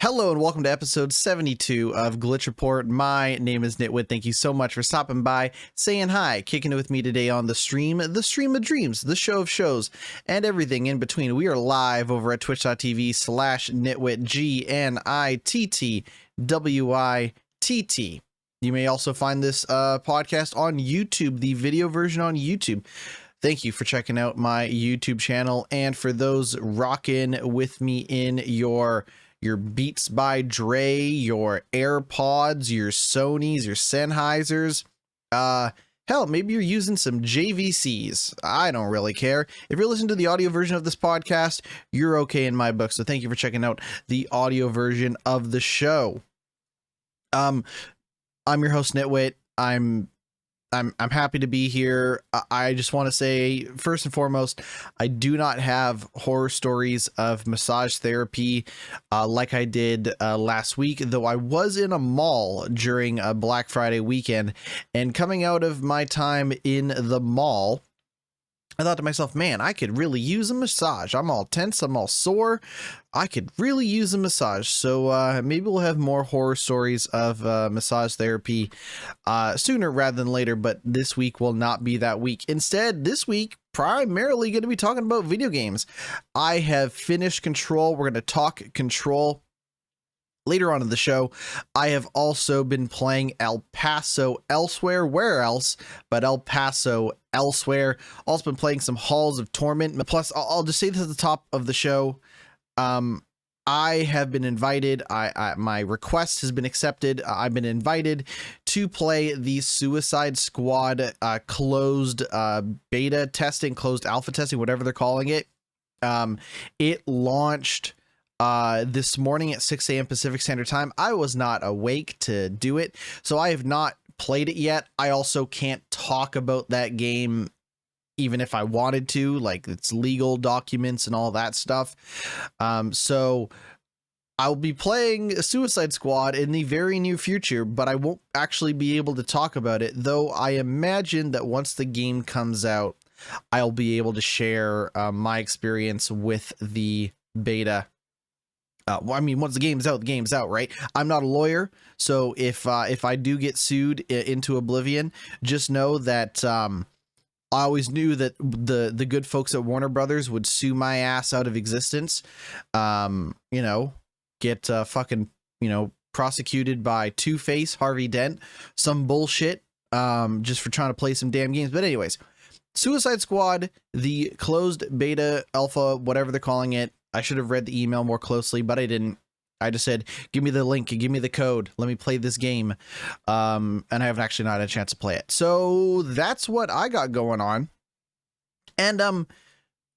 Hello and welcome to episode 72 of Glitch Report. My name is GnittWitt. Thank you so much for stopping by, saying hi, kicking it with me today on the stream of dreams, the show of shows, and everything in between. We are live over at twitch.tv/GnittWitt, GnittWitt. You may also find this podcast on YouTube, the video version on YouTube. Thank you for checking out my YouTube channel, and for those rocking with me in your Beats by Dre, your AirPods, your Sonys, your Sennheisers, hell, maybe you're using some JVCs. I don't really care. If you're listening to the audio version of this podcast, you're okay in my book. So thank you for checking out the audio version of the show. I'm your host, GnittWitt. I'm happy to be here. I just want to say, first and foremost, I do not have horror stories of massage therapy like I did last week, though I was in a mall during a Black Friday weekend, and coming out of my time in the mall, I thought to myself, man, I could really use a massage. I'm all tense. I'm all sore. I could really use a massage. So maybe we'll have more horror stories of massage therapy sooner rather than later. But this week will not be that week. Instead, this week, primarily going to be talking about video games. I have finished Control. We're going to talk Control later on in the show. I have also been playing El Paso elsewhere. Where else but El Paso elsewhere? Also been playing some Halls of Torment. Plus, I'll just say this at the top of the show. I have been invited. My request has been accepted. I've been invited to play the Suicide Squad closed beta testing, closed alpha testing, whatever they're calling it. It launched this morning at 6 a.m. Pacific Standard Time. I was not awake to do it, so I have not played it yet. I also can't talk about that game even if I wanted to, like it's legal documents and all that stuff. So I'll be playing Suicide Squad in the very near future, but I won't actually be able to talk about it, though I imagine that once the game comes out, I'll be able to share my experience with the beta. Well, I mean, once the game's out, right? I'm not a lawyer, so if I do get sued into oblivion, just know that I always knew that the good folks at Warner Brothers would sue my ass out of existence. Get fucking prosecuted by Two-Face, Harvey Dent, some bullshit, just for trying to play some damn games. But anyways, Suicide Squad, the closed beta, alpha, whatever they're calling it. I should have read the email more closely, but I didn't. I just said, give me the link, give me the code, let me play this game. And I haven't actually not had a chance to play it. So that's what I got going on. And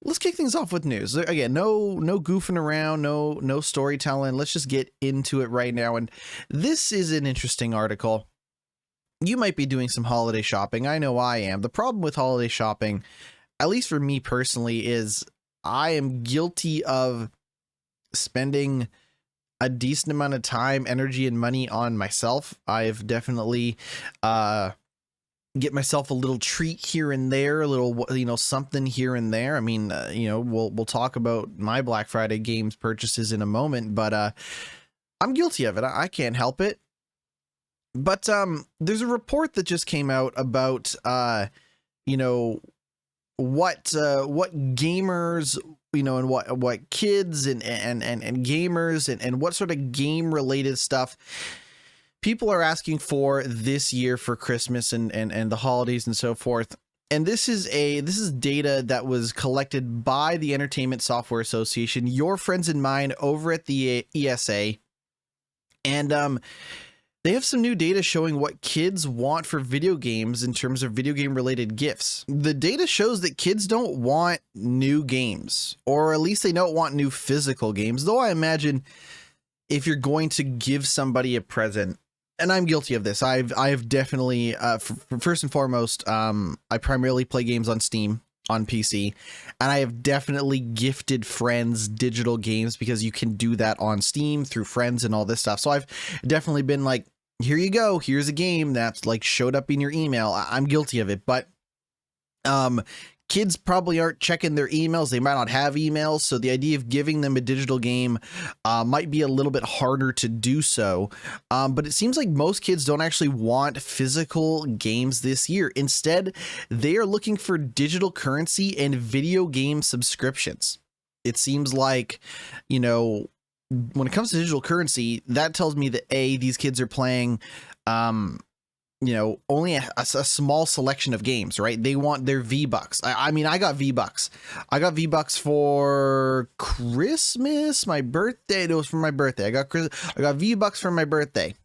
let's kick things off with news. Again, no goofing around, no storytelling. Let's just get into it right now. And this is an interesting article. You might be doing some holiday shopping. I know I am. The problem with holiday shopping, at least for me personally, is I am guilty of spending a decent amount of time, energy, and money on myself. I've definitely get myself a little treat here and there, a little something here and there. I mean, we'll talk about my Black Friday games purchases in a moment, but I'm guilty of it. I can't help it. But there's a report that just came out about what gamers, and what kids and gamers and what sort of game related stuff people are asking for this year for Christmas and the holidays and so forth. And this is data that was collected by the Entertainment Software Association, your friends and mine over at the ESA. And they have some new data showing what kids want for video games in terms of video game related gifts. The data shows that kids don't want new games, or at least they don't want new physical games. Though I imagine if you're going to give somebody a present, and I'm guilty of this, I've definitely, first and foremost, I primarily play games on Steam, on PC, and I have definitely gifted friends digital games because you can do that on Steam through friends and all this stuff. So I've definitely been like, here you go, here's a game that's like showed up in your email. I'm guilty of it, but kids probably aren't checking their emails. They might not have emails. So the idea of giving them a digital game might be a little bit harder to do so. But it seems like most kids don't actually want physical games this year. Instead, they are looking for digital currency and video game subscriptions. It seems like, you know, when it comes to digital currency, that tells me that these kids are playing, you know, only a small selection of games, right? They want their Vbucks. I mean, I got Vbucks. I got Vbucks for Christmas, my birthday. It was for my birthday. I got Vbucks for my birthday.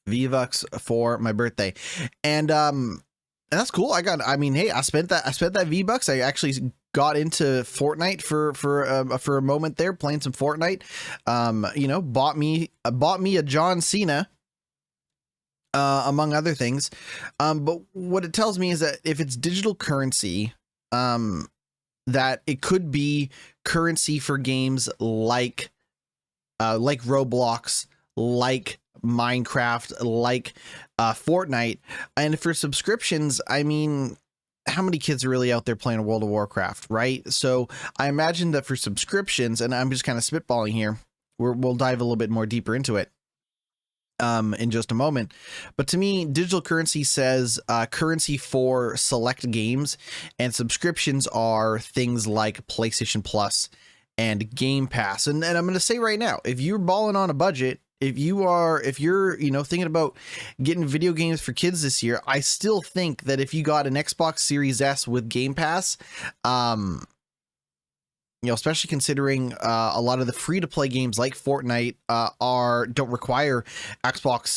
Vbucks for my birthday, and that's cool. I mean, hey, I spent that Vbucks. I actually got into Fortnite for a moment there, playing some Fortnite. You know, bought me a John Cena, among other things. But what it tells me is that if it's digital currency, that it could be currency for games like Roblox, like Minecraft, like Fortnite. And for subscriptions, I mean, how many kids are really out there playing World of Warcraft, right? So I imagine that for subscriptions, and I'm just kind of spitballing here, we'll dive a little bit more deeper into it in just a moment. But to me, digital currency says currency for select games, and subscriptions are things like PlayStation Plus and Game Pass. And I'm going to say right now, if you're balling on a budget, if you're, you know, thinking about getting video games for kids this year, I still think that if you got an Xbox Series S with Game Pass, you know, especially considering a lot of the free to play games like Fortnite don't require Xbox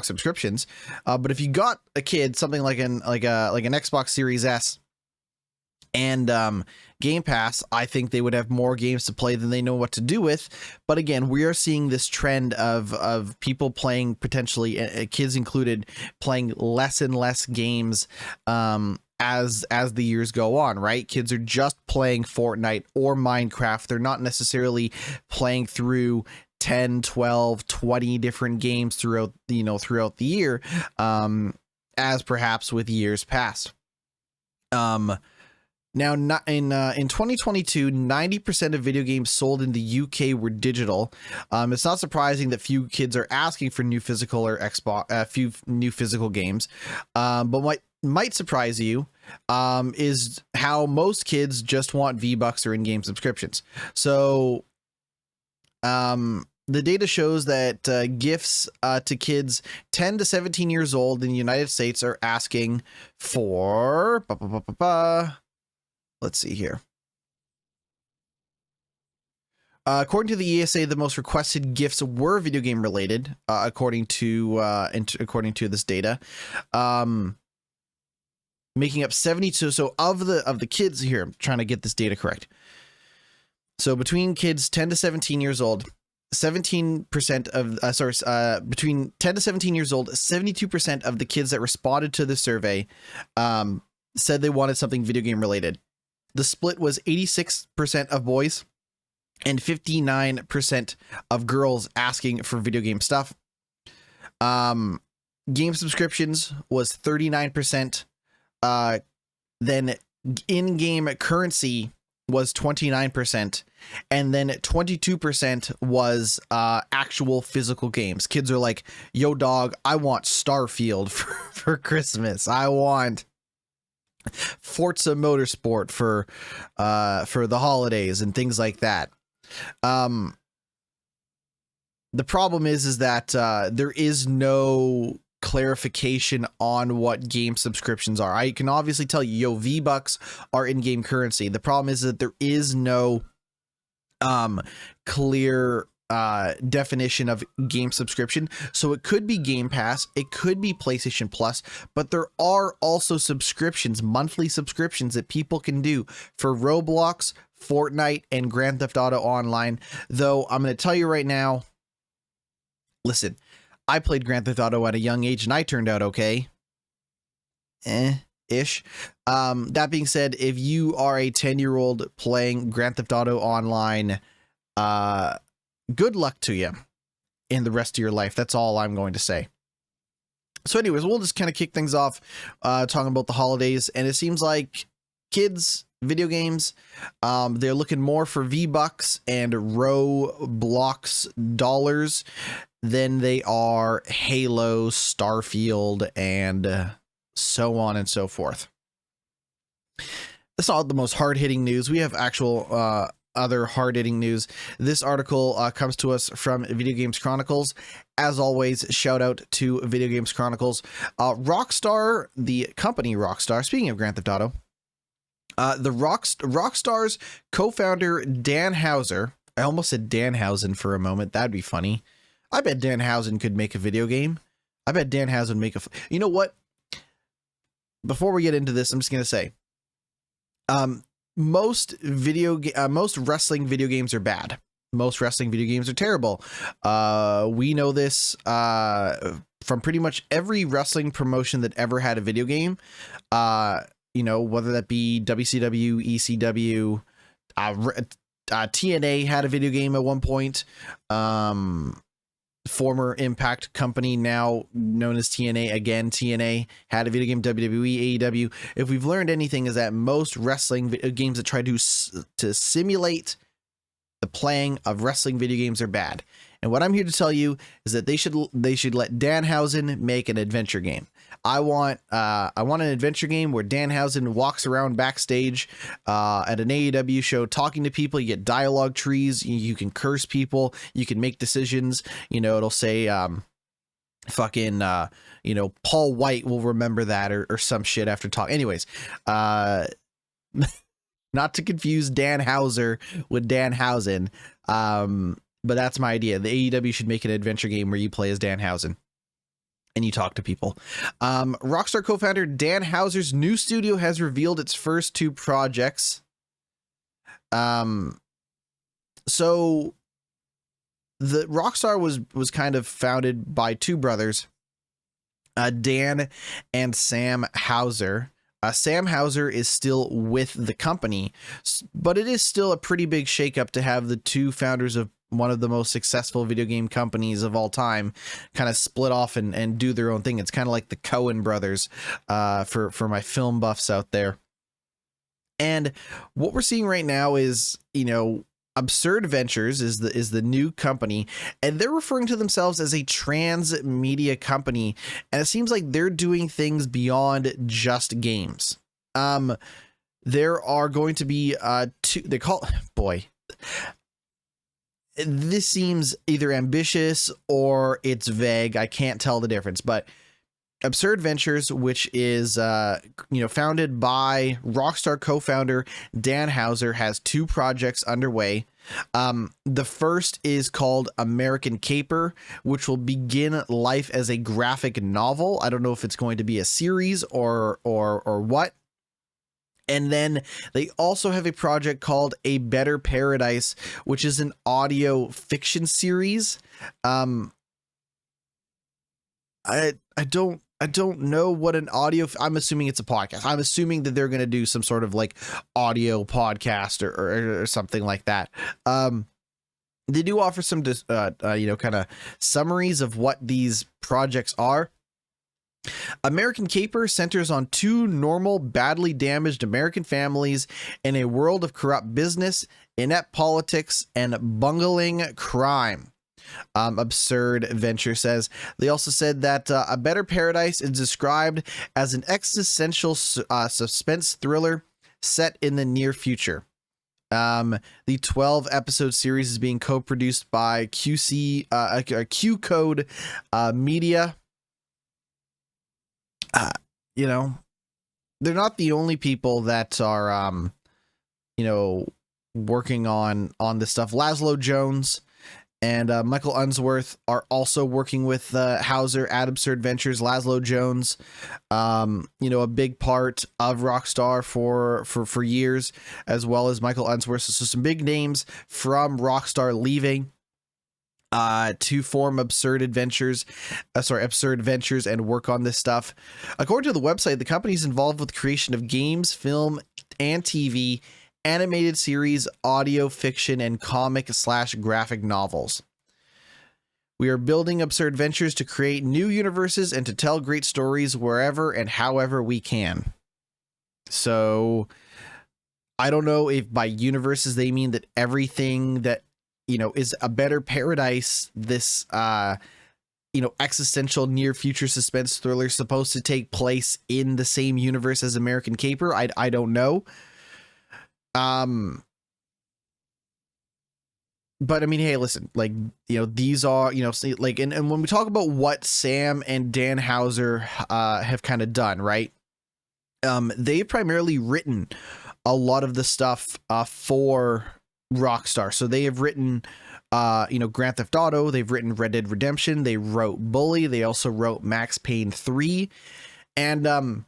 subscriptions. But if you got a kid something like an Xbox Series S and Game Pass, I think they would have more games to play than they know what to do with. But again, we are seeing this trend of people playing, potentially kids included, playing less and less games as the years go on, right? Kids are just playing Fortnite or Minecraft. They're not necessarily playing through 10, 12, 20 different games throughout the year, as perhaps with years past. Now, in 2022, 90% of video games sold in the UK were digital. It's not surprising that few kids are asking for new physical or few new physical games. But what might surprise you is how most kids just want Vbucks or in-game subscriptions. So, the data shows that gifts to kids 10 to 17 years old in the United States are asking for... Let's see here. According to the ESA, the most requested gifts were video game related, according to this data, making up 72. So of the kids here, I'm trying to get this data correct. So between kids 10 to 17 years old, 17% of between 10 to 17 years old, 72% of the kids that responded to the survey said they wanted something video game related. The split was 86% of boys and 59% of girls asking for video game stuff. Game subscriptions was 39%. Then in-game currency was 29%. And then 22% was actual physical games. Kids are like, yo, dog, I want Starfield for Christmas. I want Forza Motorsport for the holidays and things like that. The problem is that there is no clarification on what game subscriptions are. I can obviously tell you, yo, Vbucks are in-game currency. The problem is that there is no clear definition of game subscription. So it could be Game Pass, it could be PlayStation Plus, but there are also subscriptions, monthly subscriptions that people can do for Roblox, Fortnite, and Grand Theft Auto Online. Though I'm going to tell you right now, listen, I played Grand Theft Auto at a young age and I turned out okay. Ish. That being said, if you are a 10-year-old playing Grand Theft Auto Online, good luck to you in the rest of your life. That's all I'm going to say. So anyways, we'll just kind of kick things off talking about the holidays. And it seems like kids, video games, they're looking more for V-Bucks and Roblox dollars than they are Halo, Starfield, and so on and so forth. That's not the most hard-hitting news. We have actual other hard-hitting news. This article comes to us from Video Games Chronicles. As always, shout out to Video Games Chronicles. Rockstar, the company Rockstar, speaking of Grand Theft Auto, Rockstar's co-founder Dan Houser, I almost said Danhausen for a moment. That'd be funny. I bet Danhausen could make a video game. I bet Danhausen would make a... You know what? Before we get into this, I'm just going to say, most wrestling video games are bad. Most wrestling video games are terrible. We know this from pretty much every wrestling promotion that ever had a video game. You know, whether that be WCW, ECW, TNA had a video game at one point. Former Impact company, now known as TNA, again, TNA had a video game, WWE, AEW. If we've learned anything, is that most wrestling games that try to simulate the playing of wrestling video games are bad. And what I'm here to tell you is that they should let Danhausen make an adventure game. I want an adventure game where Danhausen walks around backstage at an AEW show talking to people. You get dialogue trees. You can curse people. You can make decisions. You know, it'll say fucking you know, Paul White will remember that or some shit after talk. Anyways, not to confuse Dan Houser with Danhausen. But that's my idea. The AEW should make an adventure game where you play as Danhausen and you talk to people. Rockstar co-founder Dan Houser's new studio has revealed its first two projects. So the Rockstar was kind of founded by two brothers, Dan and Sam Houser. Sam Houser is still with the company, but it is still a pretty big shakeup to have the two founders of one of the most successful video game companies of all time kind of split off and do their own thing. It's kind of like the Coen brothers for my film buffs out there. And what we're seeing right now is, you know, Absurd Ventures is the new company, and they're referring to themselves as a transmedia company. And it seems like they're doing things beyond just games. There are going to be this seems either ambitious or it's vague. I can't tell the difference, but Absurd Ventures, which is founded by Rockstar co-founder Dan Houser, has two projects underway. The first is called American Caper, which will begin life as a graphic novel. I don't know if it's going to be a series or what. And then they also have a project called A Better Paradise, which is an audio fiction series. I don't know what an audio. I'm assuming it's a podcast. I'm assuming that they're going to do some sort of like audio podcast or something like that. They do offer some kind of summaries of what these projects are. American Caper centers on two normal, badly damaged American families in a world of corrupt business, inept politics, and bungling crime. Absurd Venture says. They also said that A Better Paradise is described as an existential suspense thriller set in the near future. The 12-episode series is being co-produced by Q Code Media. They're not the only people that are, working on this stuff. Laszlo Jones and Michael Unsworth are also working with Houser at Absurd Ventures. Laszlo Jones, a big part of Rockstar for years, as well as Michael Unsworth. So some big names from Rockstar leaving to form Absurd Ventures and work on this stuff. According to the website, the company is involved with the creation of games, film, and TV, animated series, audio fiction, and comic/graphic novels. We are building absurd ventures to create new universes and to tell great stories wherever and however we can. So I don't know if by universes they mean that everything that, you know, is a better paradise, this, you know, existential near future suspense thriller supposed to take place in the same universe as American Caper. I don't know. But I mean, hey, listen, like, you know, these are, you know, like, and when we talk about what Sam and Dan Houser have kind of done, right? They've primarily written a lot of the stuff for Rockstar. So they have written, you know, Grand Theft Auto. They've written Red Dead Redemption. They wrote Bully. They also wrote Max Payne 3. And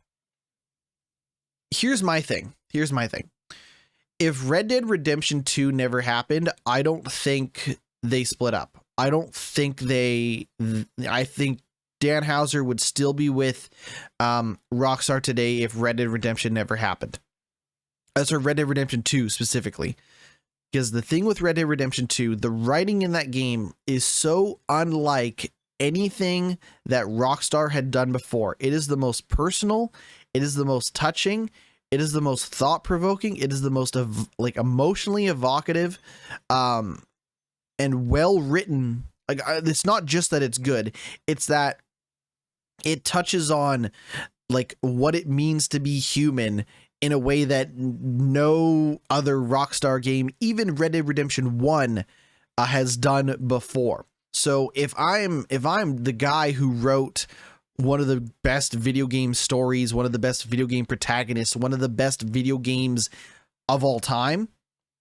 here's my thing. If Red Dead Redemption 2 never happened, I don't think they split up. I think Dan Houser would still be with Rockstar today if Red Dead Redemption never happened. That's Red Dead Redemption 2 specifically. Because the thing with Red Dead Redemption 2, the writing in that game is so unlike anything that Rockstar had done before. It is the most personal. It is the most touching. It is the most thought-provoking. It is the most like emotionally evocative, and well-written. Like, it's not just that it's good; it's that it touches on like what it means to be human in a way that no other Rockstar game, even Red Dead Redemption 1, has done before. So if I'm the guy who wrote one of the best video game stories, one of the best video game protagonists, one of the best video games of all time,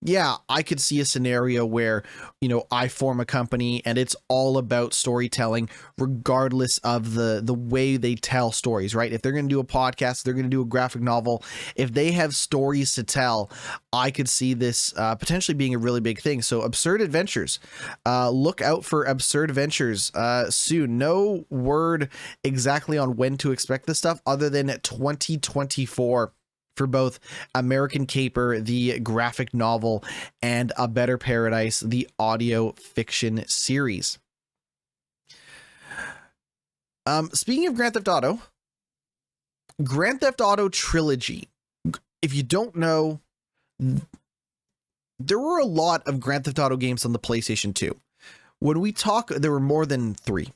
yeah, I could see a scenario where, you know, I form a company and it's all about storytelling, regardless of the way they tell stories, right? If they're going to do a podcast, they're going to do a graphic novel. If they have stories to tell, I could see this potentially being a really big thing. So Absurd Adventures, look out for Absurd Adventures soon. No word exactly on when to expect this stuff other than 2024. For both American Caper, the graphic novel, and A Better Paradise, the audio fiction series. Speaking of Grand Theft Auto Trilogy. If you don't know, there were a lot of Grand Theft Auto games on the PlayStation 2. When we talk, there were more than 3.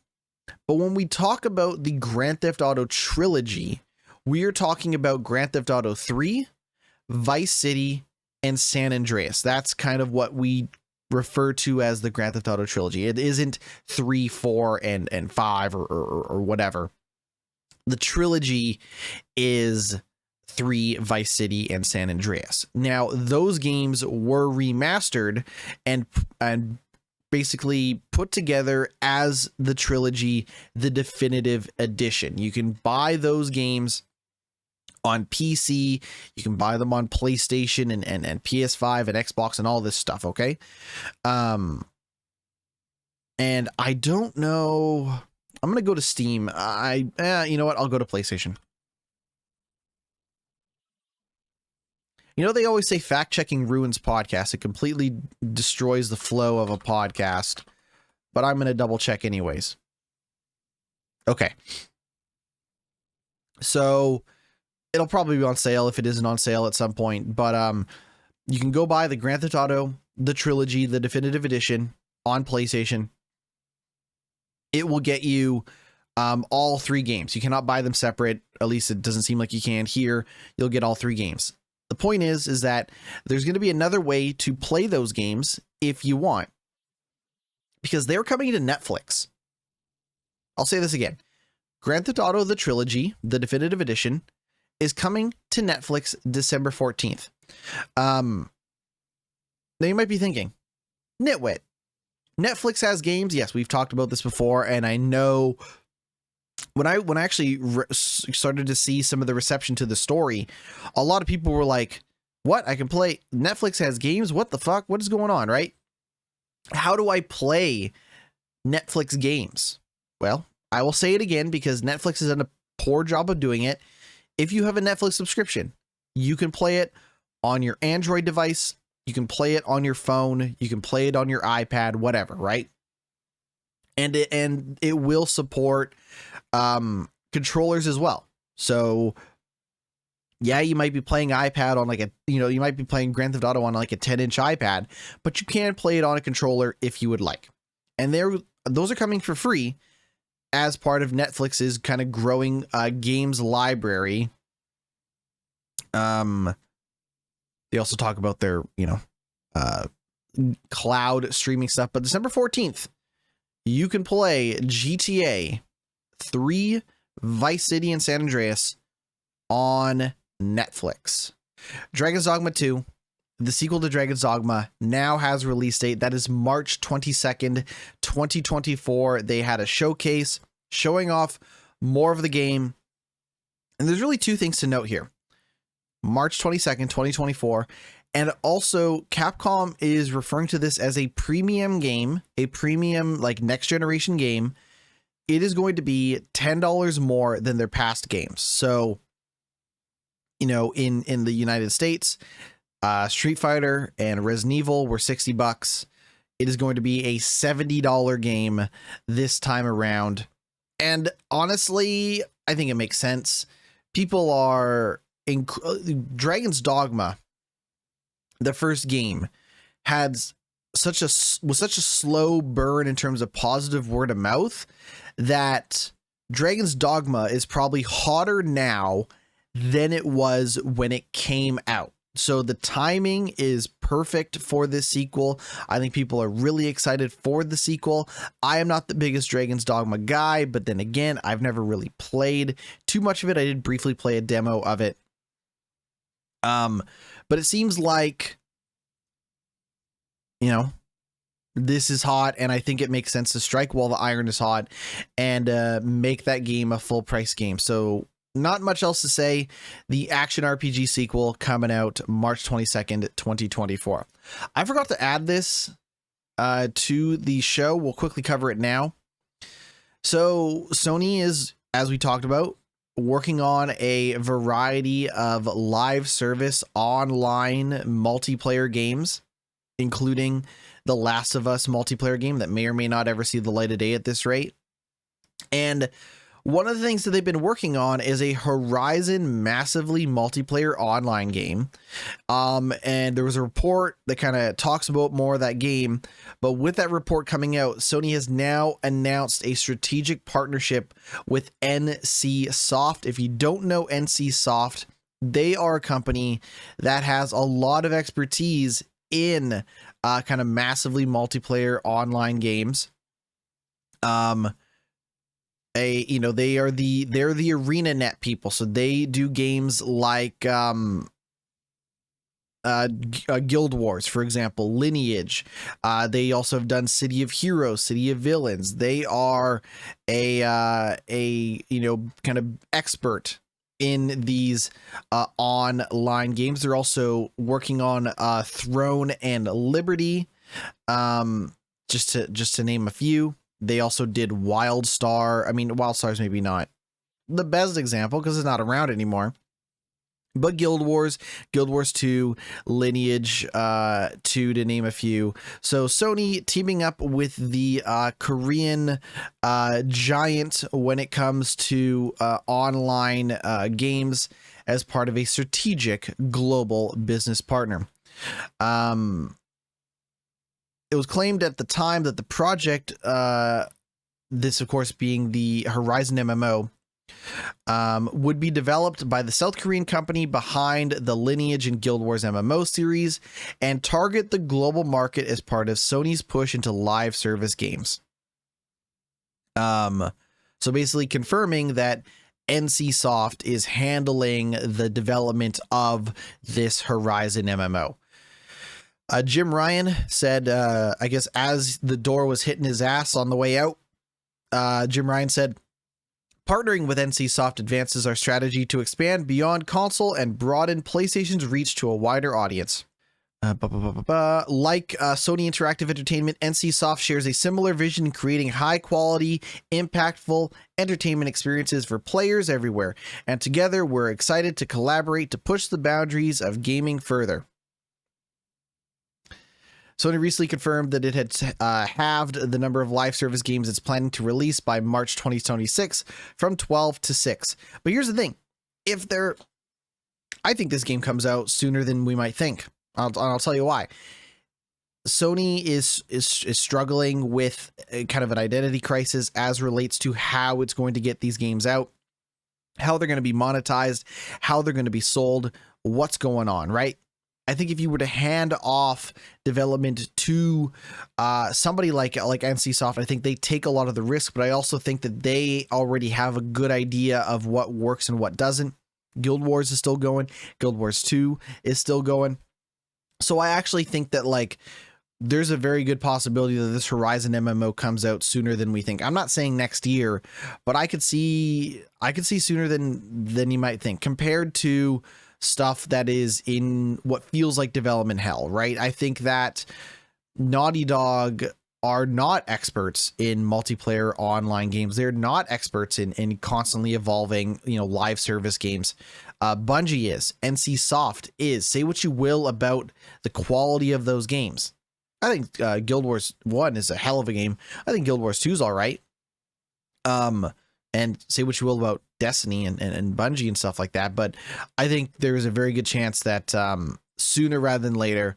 But when we talk about the Grand Theft Auto Trilogy, we are talking about Grand Theft Auto 3, Vice City, and San Andreas. That's kind of what we refer to as the Grand Theft Auto trilogy. It isn't 3, 4, and 5 or whatever. The trilogy is 3, Vice City, and San Andreas. Now, those games were remastered and basically put together as the trilogy, the definitive edition. You can buy those games on PC, you can buy them on PlayStation and PS5 and Xbox and all this stuff, okay? And I don't know, I'm going to go to Steam. You know what? I'll go to PlayStation. You know, they always say fact-checking ruins podcasts. It completely destroys the flow of a podcast, but I'm going to double check anyways. Okay. So it'll probably be on sale if it isn't on sale at some point, but you can go buy the Grand Theft Auto, the trilogy, the definitive edition on PlayStation. It will get you all 3 games. You cannot buy them separate. At least it doesn't seem like you can here. You'll get all 3 games. The point is that there's going to be another way to play those games if you want, because they're coming to Netflix. I'll say this again. Grand Theft Auto, the trilogy, the definitive edition, is coming to Netflix December 14th. Now you might be thinking, GnittWitt, Netflix has games. Yes, we've talked about this before, and I know when I actually started to see some of the reception to the story, a lot of people were like, what? I can play, Netflix has games? What the fuck? What is going on, right? How do I play Netflix games? Well, I will say it again because Netflix has done a poor job of doing it. If you have a Netflix subscription, you can play it on your Android device. You can play it on your phone. You can play it on your iPad, whatever, right? and it will support controllers as well. So yeah, you might be playing iPad on like you might be playing Grand Theft Auto on like a 10-inch iPad, but you can play it on a controller if you would like. And those are coming for free as part of Netflix's kind of growing games library. They also talk about their, cloud streaming stuff, but December 14th, you can play GTA 3, Vice City, and San Andreas on Netflix. Dragon's Dogma 2, the sequel to Dragon's Dogma, now has a release date. That is March 22nd, 2024. They had a showcase showing off more of the game. And there's really two things to note here. March 22nd, 2024. And also, Capcom is referring to this as a premium game, a premium, like, next generation game. It is going to be $10 more than their past games. So, in the United States, Street Fighter and Resident Evil were $60. It is going to be a $70 game this time around. And honestly, I think it makes sense. People are Dragon's Dogma, the first game, was such a slow burn in terms of positive word of mouth that Dragon's Dogma is probably hotter now than it was when it came out. So the timing is perfect for this sequel. I think people are really excited for the sequel. I am not the biggest Dragon's Dogma guy, but then again, I've never really played too much of it. I did briefly play a demo of it. But it seems like, this is hot, and I think it makes sense to strike while the iron is hot and make that game a full price game. So not much else to say. The action RPG sequel coming out March 22nd, 2024. I forgot to add this to the show. We'll quickly cover it now. So Sony is, as we talked about, working on a variety of live service online multiplayer games, including the Last of Us multiplayer game that may or may not ever see the light of day at this rate. And one of the things that they've been working on is a Horizon massively multiplayer online game. And there was a report that kind of talks about more of that game. But with that report coming out, Sony has now announced a strategic partnership with NC Soft. If you don't know NC Soft, they are a company that has a lot of expertise in kind of massively multiplayer online games. They're the ArenaNet people, so they do games like Guild Wars, for example, Lineage. They also have done City of Heroes, City of Villains. They are a kind of expert in these online games. They're also working on Throne and Liberty, just to name a few. They also did WildStar. I mean, WildStar is maybe not the best example because it's not around anymore. But Guild Wars 2, Lineage 2, to name a few. So Sony teaming up with the Korean giant when it comes to online games as part of a strategic global business partner. It was claimed at the time that the project, this of course being the Horizon MMO, would be developed by the South Korean company behind the Lineage and Guild Wars MMO series and target the global market as part of Sony's push into live service games. So basically confirming that NC Soft is handling the development of this Horizon MMO. Jim Ryan said, I guess as the door was hitting his ass on the way out, Jim Ryan said, "Partnering with NC Soft advances our strategy to expand beyond console and broaden PlayStation's reach to a wider audience." Like Sony Interactive Entertainment, NC Soft shares a similar vision in creating high-quality, impactful entertainment experiences for players everywhere. And together, we're excited to collaborate to push the boundaries of gaming further. Sony recently confirmed that it had halved the number of live service games it's planning to release by March 2026 from 12 to 6. But here's the thing. I think this game comes out sooner than we might think. I'll tell you why. Sony is struggling with kind of an identity crisis as relates to how it's going to get these games out, how they're going to be monetized, how they're going to be sold, what's going on, right? I think if you were to hand off development to somebody like NCSoft, I think they take a lot of the risk, but I also think that they already have a good idea of what works and what doesn't. Guild Wars is still going. Guild Wars 2 is still going. So I actually think that like there's a very good possibility that this Horizon MMO comes out sooner than we think. I'm not saying next year, but I could see sooner than you might think compared to stuff that is in what feels like development hell, right? I think that Naughty Dog are not experts in multiplayer online games. They're not experts in constantly evolving, live service games. Bungie is, NCSoft is. Say what you will about the quality of those games. I think Guild Wars 1 is a hell of a game. I think Guild Wars 2 is all right. And say what you will about Destiny and Bungie and stuff like that, but I think there's a very good chance that sooner rather than later,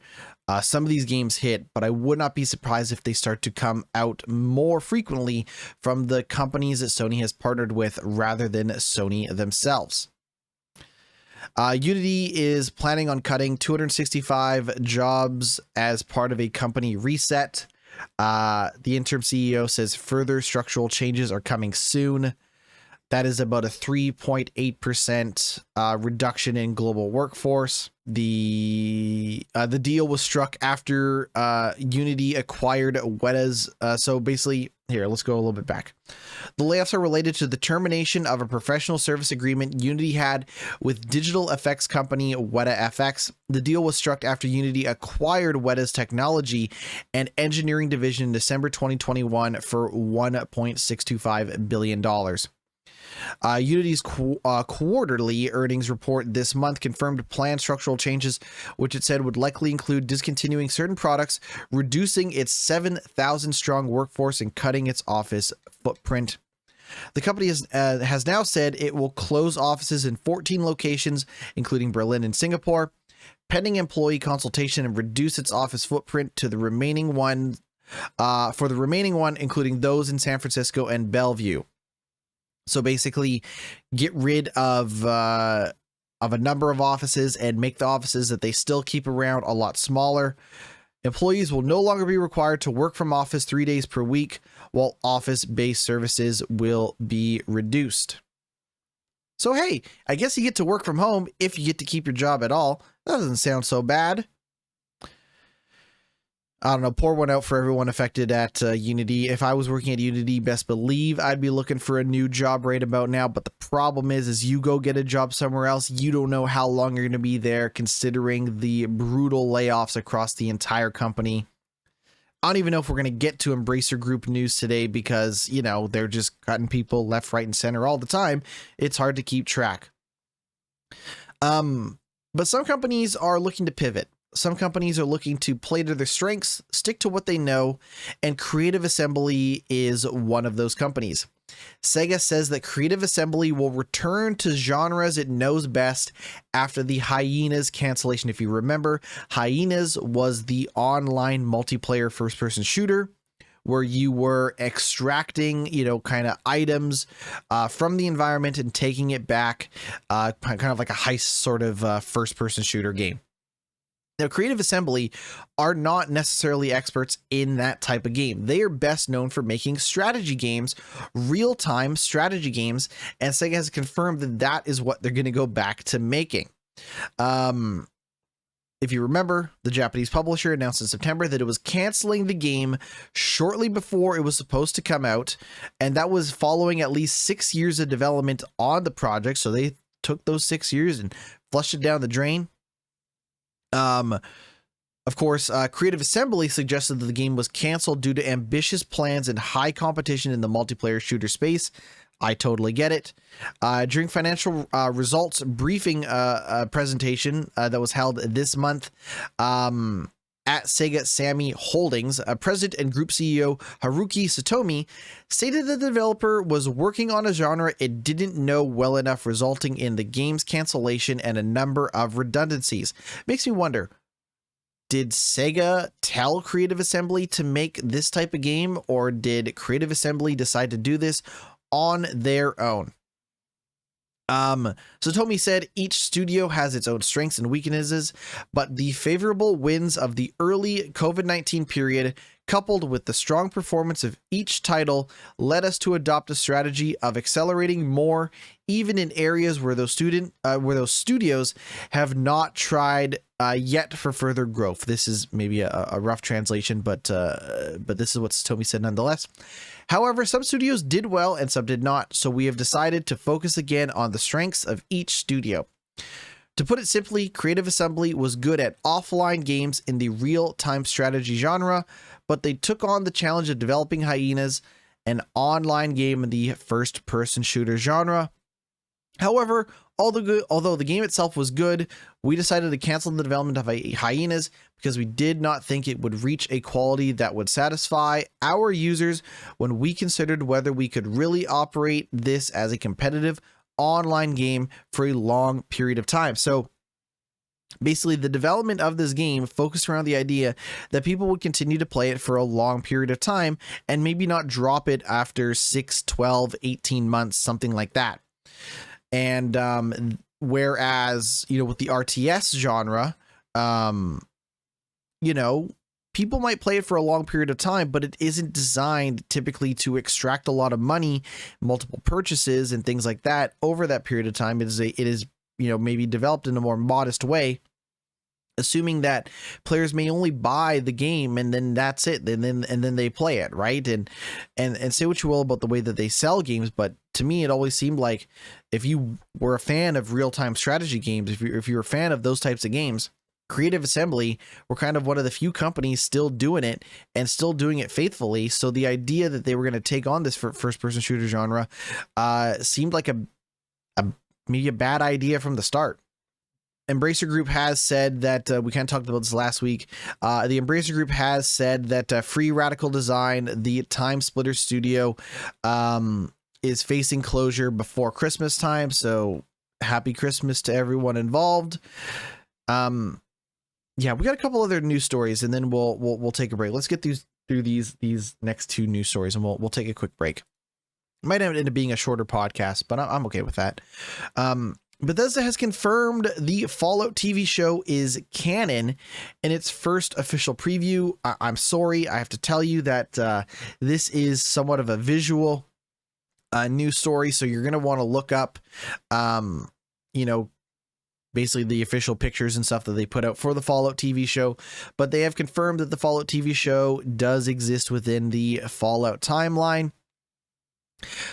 some of these games hit, but I would not be surprised if they start to come out more frequently from the companies that Sony has partnered with rather than Sony themselves. Unity is planning on cutting 265 jobs as part of a company reset. The interim CEO says further structural changes are coming soon. That is about a 3.8% reduction in global workforce. The deal was struck after Unity acquired Weta's. So basically, here, let's go a little bit back. The layoffs are related to the termination of a professional service agreement Unity had with digital effects company Weta FX. The deal was struck after Unity acquired Weta's technology and engineering division in December 2021 for $1.625 billion. Unity's quarterly earnings report this month confirmed planned structural changes, which it said would likely include discontinuing certain products, reducing its 7,000-strong workforce, and cutting its office footprint. The company has now said it will close offices in 14 locations, including Berlin and Singapore, pending employee consultation, and reduce its office footprint to the remaining one, including those in San Francisco and Bellevue. So basically get rid of a number of offices and make the offices that they still keep around a lot smaller. Employees will no longer be required to work from office 3 days per week, while office-based services will be reduced. So, hey, I guess you get to work from home if you get to keep your job at all. That doesn't sound so bad. I don't know, pour one out for everyone affected at Unity. If I was working at Unity, best believe I'd be looking for a new job right about now. But the problem is you go get a job somewhere else, you don't know how long you're going to be there, considering the brutal layoffs across the entire company. I don't even know if we're going to get to Embracer Group news today because, they're just cutting people left, right, and center all the time. It's hard to keep track. But some companies are looking to pivot. Some companies are looking to play to their strengths, stick to what they know, and Creative Assembly is one of those companies. Sega says that Creative Assembly will return to genres it knows best after the Hyenas cancellation. If you remember, Hyenas was the online multiplayer first-person shooter where you were extracting, kind of items from the environment and taking it back, kind of like a heist sort of first-person shooter game. Now, Creative Assembly are not necessarily experts in that type of game. They are best known for making strategy games, real-time strategy games, and Sega has confirmed that that is what they're going to go back to making. If you remember, the Japanese publisher announced in September that it was canceling the game shortly before it was supposed to come out, and that was following at least 6 years of development on the project, so they took those 6 years and flushed it down the drain. Of course, Creative Assembly suggested that the game was canceled due to ambitious plans and high competition in the multiplayer shooter space. I totally get it. During financial results briefing presentation that was held this month, at Sega Sammy Holdings, President and Group CEO Haruki Satomi stated that the developer was working on a genre it didn't know well enough, resulting in the game's cancellation and a number of redundancies. Makes me wonder, did Sega tell Creative Assembly to make this type of game, or did Creative Assembly decide to do this on their own? Satomi said each studio has its own strengths and weaknesses, but the favorable winds of the early COVID-19 period, coupled with the strong performance of each title, led us to adopt a strategy of accelerating more, even in areas where those studios have not tried yet for further growth. This is maybe a rough translation, but this is what Satomi said nonetheless. However, some studios did well and some did not, so we have decided to focus again on the strengths of each studio. To put it simply, Creative Assembly was good at offline games in the real-time strategy genre, but they took on the challenge of developing Hyenas, an online game in the first-person shooter genre. However, although the game itself was good, we decided to cancel the development of Hyenas because we did not think it would reach a quality that would satisfy our users when we considered whether we could really operate this as a competitive online game for a long period of time. So basically, the development of this game focused around the idea that people would continue to play it for a long period of time and maybe not drop it after 6, 12, 18 months, something like that. And whereas, with the RTS genre, people might play it for a long period of time, but it isn't designed typically to extract a lot of money, multiple purchases and things like that over that period of time. It is maybe developed in a more modest way, assuming that players may only buy the game and then that's it, and then they play it, right? And say what you will about the way that they sell games, but to me, it always seemed like if you were a fan of real-time strategy games, if you're a fan of those types of games, Creative Assembly were kind of one of the few companies still doing it and still doing it faithfully. So the idea that they were going to take on this first-person shooter genre seemed like maybe a bad idea from the start. Embracer Group has said that, we kind of talked about this last week, the Embracer Group has said that Free Radical Design, the Time Splitter studio, is facing closure before Christmas time. So happy Christmas to everyone involved. Yeah, we got a couple other news stories and then we'll take a break. Let's get through these next two news stories and we'll take a quick break. It might end up being a shorter podcast, but I'm okay with that. Bethesda has confirmed the Fallout TV show is canon in its first official preview. I'm sorry, I have to tell you that this is somewhat of a visual news story, so you're going to want to look up, basically the official pictures and stuff that they put out for the Fallout TV show. But they have confirmed that the Fallout TV show does exist within the Fallout timeline.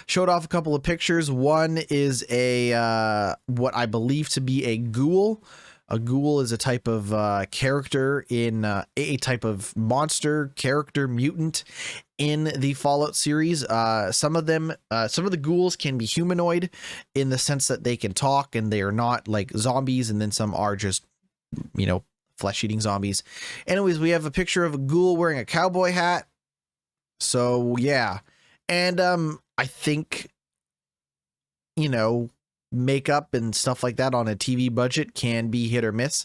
Showed off a couple of pictures. One is what I believe to be a ghoul. A ghoul is a type of character in a type of monster character mutant in the Fallout series. Some of the ghouls can be humanoid in the sense that they can talk and they are not like zombies, and then some are just flesh-eating zombies. Anyways, we have a picture of a ghoul wearing a cowboy hat. So yeah, and I think makeup and stuff like that on a TV budget can be hit or miss.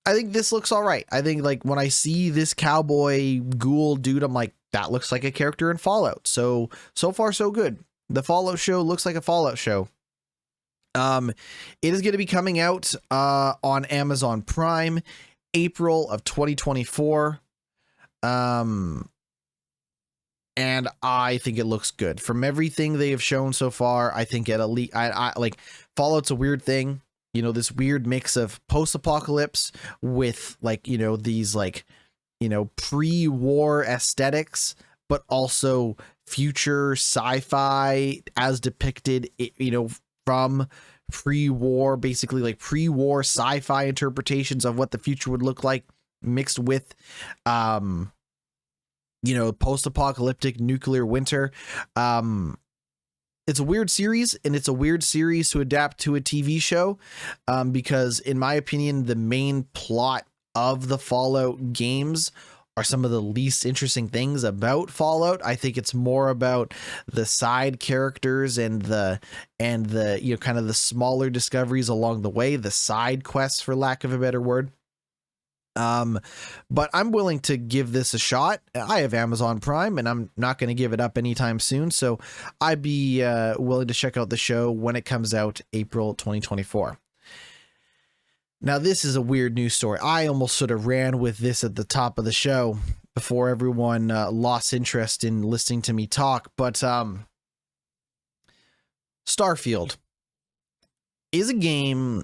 I think this looks all right. I think like when I see this cowboy ghoul dude, I'm like, that looks like a character in Fallout. So far so good. The Fallout show looks like a Fallout show. It is going to be coming out on Amazon Prime, April of 2024. And I think it looks good. From everything they have shown so far, I think I like Fallout's a weird thing. This weird mix of post-apocalypse with these pre-war aesthetics, but also future sci-fi as depicted, from pre-war, basically like pre-war sci-fi interpretations of what the future would look like, mixed with post-apocalyptic nuclear winter. It's a weird series, and it's a weird series to adapt to a TV show, because in my opinion, the main plot of the Fallout games are some of the least interesting things about Fallout. I think it's more about the side characters and the you know, kind of the smaller discoveries along the way, the side quests, for lack of a better word. But I'm willing to give this a shot. I have Amazon Prime and I'm not going to give it up anytime soon. So I'd be willing to check out the show when it comes out April 2024. Now, this is a weird news story. I almost sort of ran with this at the top of the show before everyone lost interest in listening to me talk. But Starfield is a game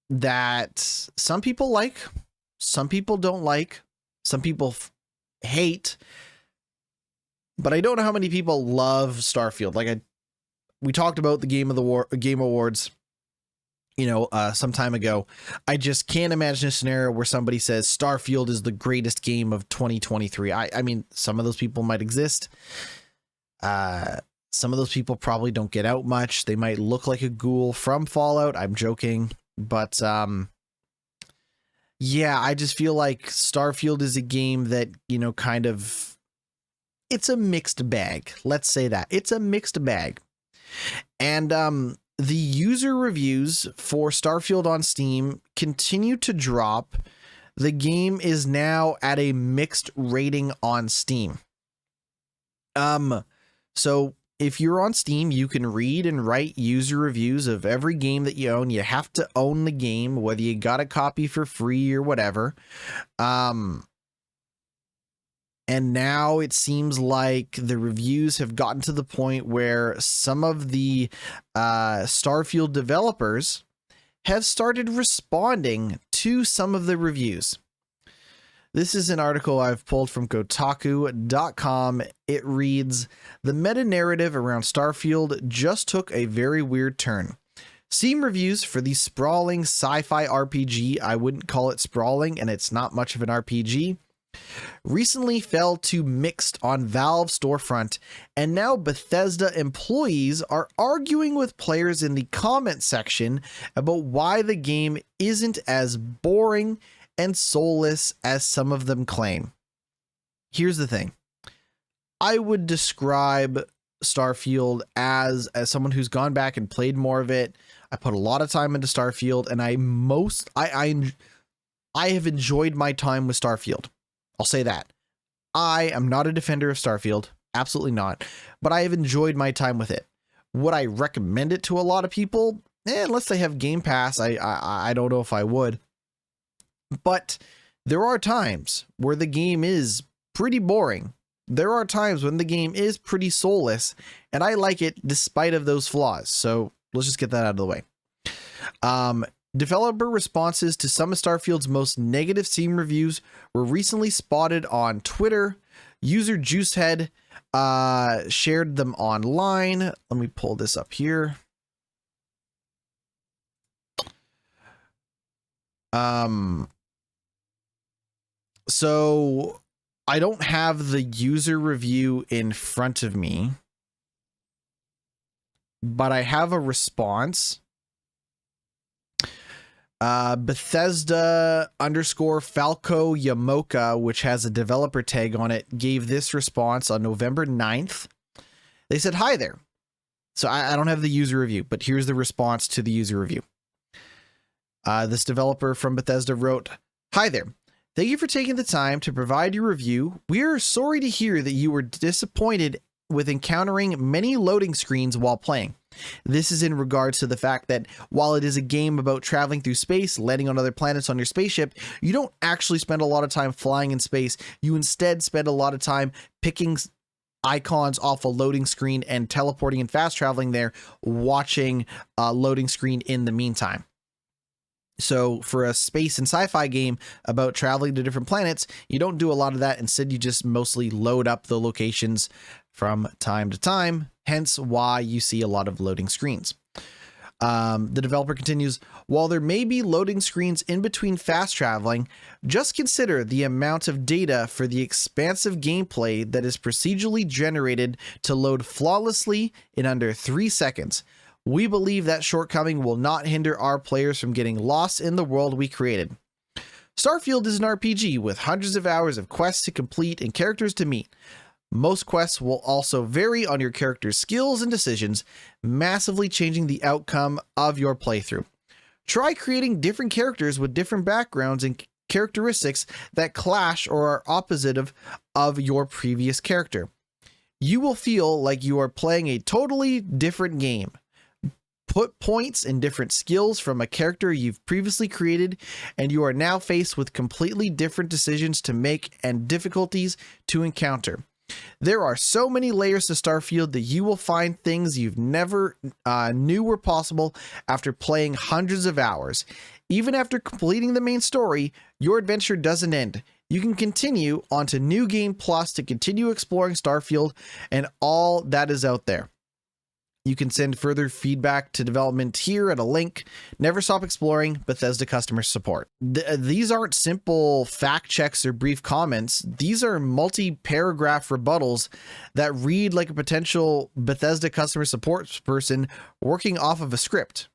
that some people like, some people don't like, some people hate, but I don't know how many people love Starfield. Like we talked about the Game Awards, you know, some time ago. I just can't imagine a scenario where somebody says Starfield is the greatest game of 2023. I mean, some of those people might exist. Some of those people probably don't get out much. They might look like a ghoul from Fallout. I'm joking, but yeah, I just feel like Starfield is a game that, you know, kind of, it's a mixed bag. Let's say that. It's a mixed bag. And the user reviews for Starfield on Steam continue to drop. The game is now at a mixed rating on Steam. So if you're on Steam, you can read and write user reviews of every game that you own. You have to own the game, whether you got a copy for free or whatever. And now it seems like the reviews have gotten to the point where some of the Starfield developers have started responding to some of the reviews. This is an article I've pulled from Kotaku.com. It reads, "The meta-narrative around Starfield just took a very weird turn. Steam reviews for the sprawling sci-fi RPG, I wouldn't call it sprawling, and it's not much of an RPG, recently fell to mixed on Valve storefront, and now Bethesda employees are arguing with players in the comment section about why the game isn't as boring and soulless as some of them claim." Here's the thing. I would describe Starfield as someone who's gone back and played more of it. I put a lot of time into Starfield, and I have enjoyed my time with Starfield. I'll say that. I am not a defender of Starfield, absolutely not, but I have enjoyed my time with it. Would I recommend it to a lot of people? Unless they have Game Pass, I don't know if I would. But there are times where the game is pretty boring. There are times when the game is pretty soulless, and I like it despite of those flaws. So let's just get that out of the way. Developer responses to some of Starfield's most negative Steam reviews were recently spotted on Twitter. User Juicehead shared them online. Let me pull this up here. So I don't have the user review in front of me, but I have a response. Bethesda _Falco Yamoka, which has a developer tag on it, gave this response on November 9th. They said, "Hi there." So I don't have the user review, but here's the response to the user review. This developer from Bethesda wrote, "Hi there. Thank you for taking the time to provide your review. We are sorry to hear that you were disappointed with encountering many loading screens while playing. This is in regards to the fact that while it is a game about traveling through space, landing on other planets on your spaceship, you don't actually spend a lot of time flying in space. You instead spend a lot of time picking icons off a loading screen and teleporting and fast traveling there, watching a loading screen in the meantime. So for a space and sci-fi game about traveling to different planets, you don't do a lot of that. Instead, you just mostly load up the locations from time to time, hence why you see a lot of loading screens." The developer continues, "While there may be loading screens in between fast traveling, just consider the amount of data for the expansive gameplay that is procedurally generated to load flawlessly in under 3 seconds. We believe that shortcoming will not hinder our players from getting lost in the world we created." Starfield is an RPG with hundreds of hours of quests to complete and characters to meet. Most quests will also vary on your character's skills and decisions, massively changing the outcome of your playthrough. Try creating different characters with different backgrounds and characteristics that clash or are opposite of your previous character. You will feel like you are playing a totally different game. Put points in different skills from a character you've previously created, and you are now faced with completely different decisions to make and difficulties to encounter. There are so many layers to Starfield that you will find things you've never knew were possible after playing hundreds of hours. Even after completing the main story, your adventure doesn't end. You can continue on to New Game Plus to continue exploring Starfield and all that is out there. You can send further feedback to development here at a link. Never stop exploring, Bethesda customer support. These aren't simple fact checks or brief comments. These are multi-paragraph rebuttals that read like a potential Bethesda customer support person working off of a script.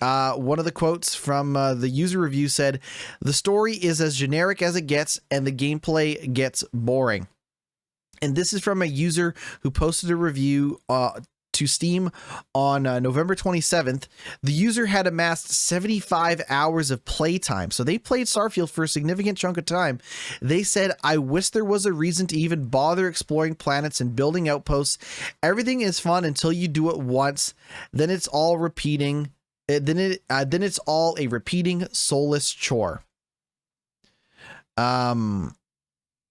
One of the quotes from the user review said, "The story is as generic as it gets and the gameplay gets boring." And this is from a user who posted a review to Steam on November 27th. The user had amassed 75 hours of playtime. So they played Starfield for a significant chunk of time. They said, "I wish there was a reason to even bother exploring planets and building outposts. Everything is fun until you do it once. Then it's all repeating. Then it's all a repeating, soulless chore."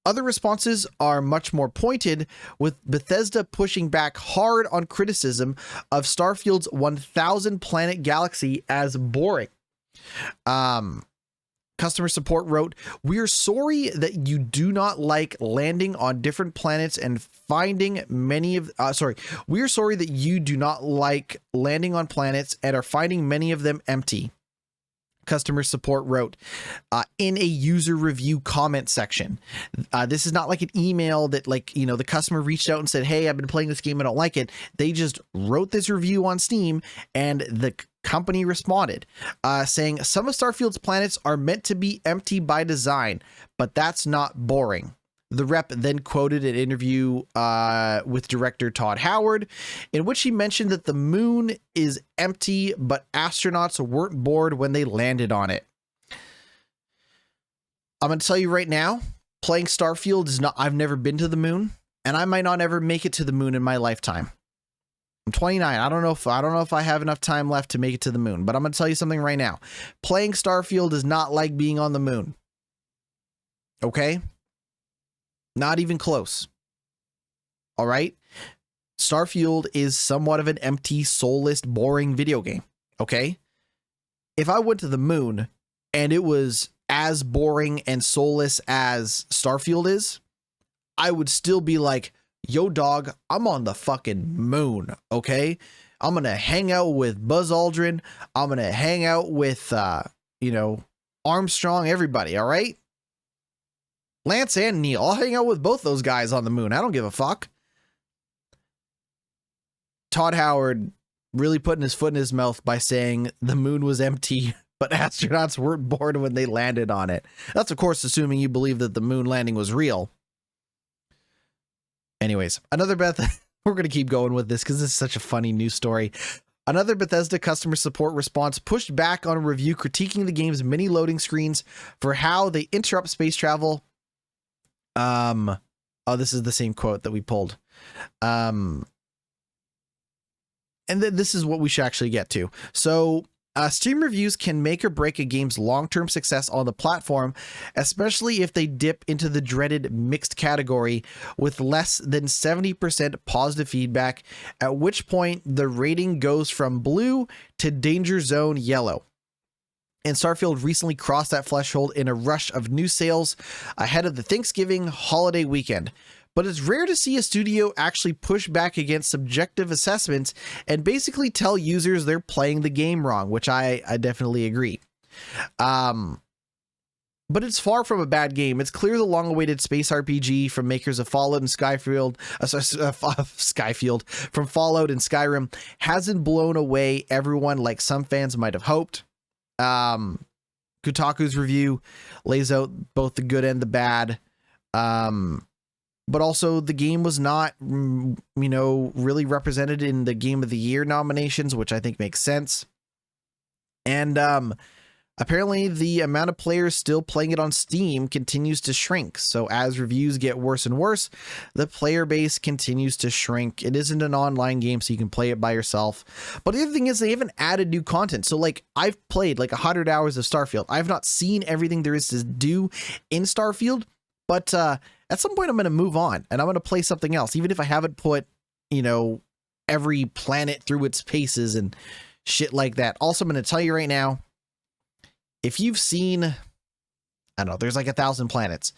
Other responses are much more pointed, with Bethesda pushing back hard on criticism of Starfield's 1,000 planet galaxy as boring. Customer support wrote, "We're sorry that you do not like landing on different planets and finding many of we're sorry that you do not like landing on planets and are finding many of them empty." Customer support wrote in a user review comment section. This is not like an email that, like, you know, the customer reached out and said, "Hey, I've been playing this game, I don't like it." They just wrote this review on Steam, and the company responded, saying, "Some of Starfield's planets are meant to be empty by design, but that's not boring." The rep then quoted an interview with director Todd Howard, in which he mentioned that the moon is empty, but astronauts weren't bored when they landed on it. I'm going to tell you right now, playing Starfield is not, I've never been to the moon, and I might not ever make it to the moon in my lifetime. I'm 29. I don't know if I have enough time left to make it to the moon, but I'm going to tell you something right now. Playing Starfield is not like being on the moon. Okay? Not even close. All right? Starfield is somewhat of an empty, soulless, boring video game. Okay? If I went to the moon and it was as boring and soulless as Starfield is, I would still be like, "Yo, dog, I'm on the fucking moon." Okay? I'm going to hang out with Buzz Aldrin. I'm going to hang out with, Armstrong, everybody. All right? Lance and Neil. I'll hang out with both those guys on the moon. I don't give a fuck. Todd Howard really putting his foot in his mouth by saying the moon was empty, but astronauts weren't bored when they landed on it. That's, of course, assuming you believe that the moon landing was real. Anyways, we're going to keep going with this because this is such a funny news story. Another Bethesda customer support response pushed back on a review critiquing the game's many loading screens for how they interrupt space travel. This is the same quote that we pulled. And then this is what we should actually get to. So, Steam reviews can make or break a game's long-term success on the platform, especially if they dip into the dreaded mixed category with less than 70% positive feedback, at which point the rating goes from blue to danger zone yellow. And Starfield recently crossed that threshold in a rush of new sales ahead of the Thanksgiving holiday weekend. But it's rare to see a studio actually push back against subjective assessments and basically tell users they're playing the game wrong, which I definitely agree. But it's far from a bad game. It's clear the long-awaited space RPG from makers of Fallout and Skyfield, from Fallout and Skyrim hasn't blown away everyone like some fans might have hoped. Kotaku's review lays out both the good and the bad. But also the game was not, really represented in the Game of the Year nominations, which I think makes sense. And apparently the amount of players still playing it on Steam continues to shrink. So as reviews get worse and worse, the player base continues to shrink. It isn't an online game, so you can play it by yourself. But the other thing is they haven't added new content. So like I've played like 100 hours of Starfield. I've not seen everything there is to do in Starfield, but at some point I'm going to move on and I'm going to play something else, even if I haven't put, every planet through its paces and shit like that. Also, I'm going to tell you right now, if you've seen, I don't know, there's like 1,000 planets.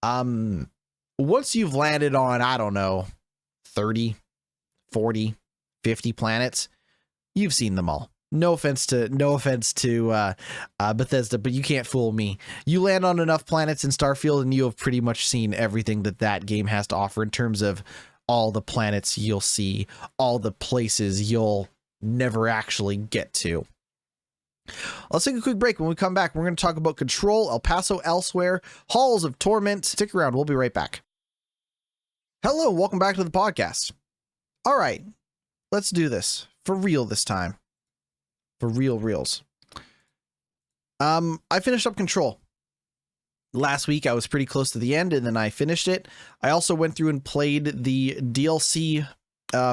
Once you've landed on, I don't know, 30, 40, 50 planets, you've seen them all. No offense to Bethesda, but you can't fool me. You land on enough planets in Starfield and you have pretty much seen everything that game has to offer in terms of all the planets you'll see, all the places you'll never actually get to. Let's take a quick break. When we come back, we're going to talk about Control, El Paso Elsewhere, Halls of Torment. Stick around. We'll be right back. Hello, welcome back to the podcast. All right, let's do this for real this time. For reals. I finished up Control. Last week, I was pretty close to the end, and then I finished it. I also went through and played the DLC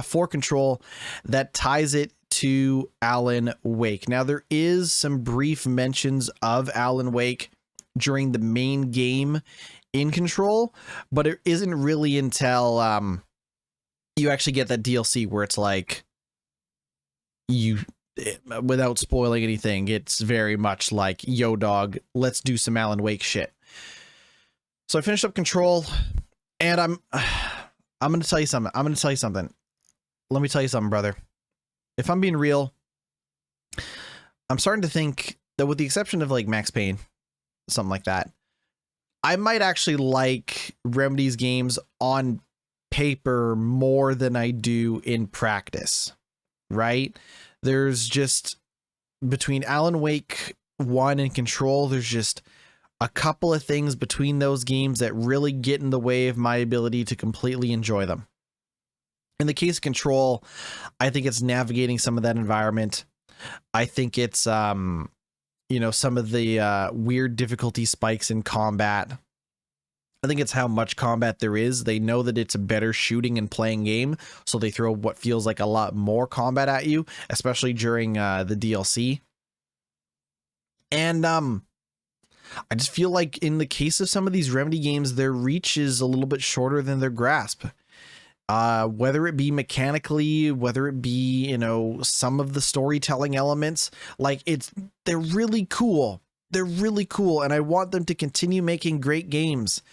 for Control that ties it to Alan Wake. Now, there is some brief mentions of Alan Wake during the main game in Control, but it isn't really until you actually get that DLC where it's like without spoiling anything, it's very much like, yo dog, let's do some Alan Wake shit. So I finished up Control, and I'm going to tell you something. Let me tell you something, brother. If I'm being real, I'm starting to think that with the exception of like Max Payne, something like that, I might actually like Remedy's games on paper more than I do in practice, right? There's just, between Alan Wake 1 and Control, there's just a couple of things between those games that really get in the way of my ability to completely enjoy them. In the case of Control, I think it's navigating some of that environment. I think it's, some of the weird difficulty spikes in combat. I think it's how much combat there is. They know that it's a better shooting and playing game, so they throw what feels like a lot more combat at you, especially during the DLC. And I just feel like in the case of some of these Remedy games, their reach is a little bit shorter than their grasp. Whether it be mechanically, whether it be, some of the storytelling elements, like they're really cool. They're really cool, and I want them to continue making great games.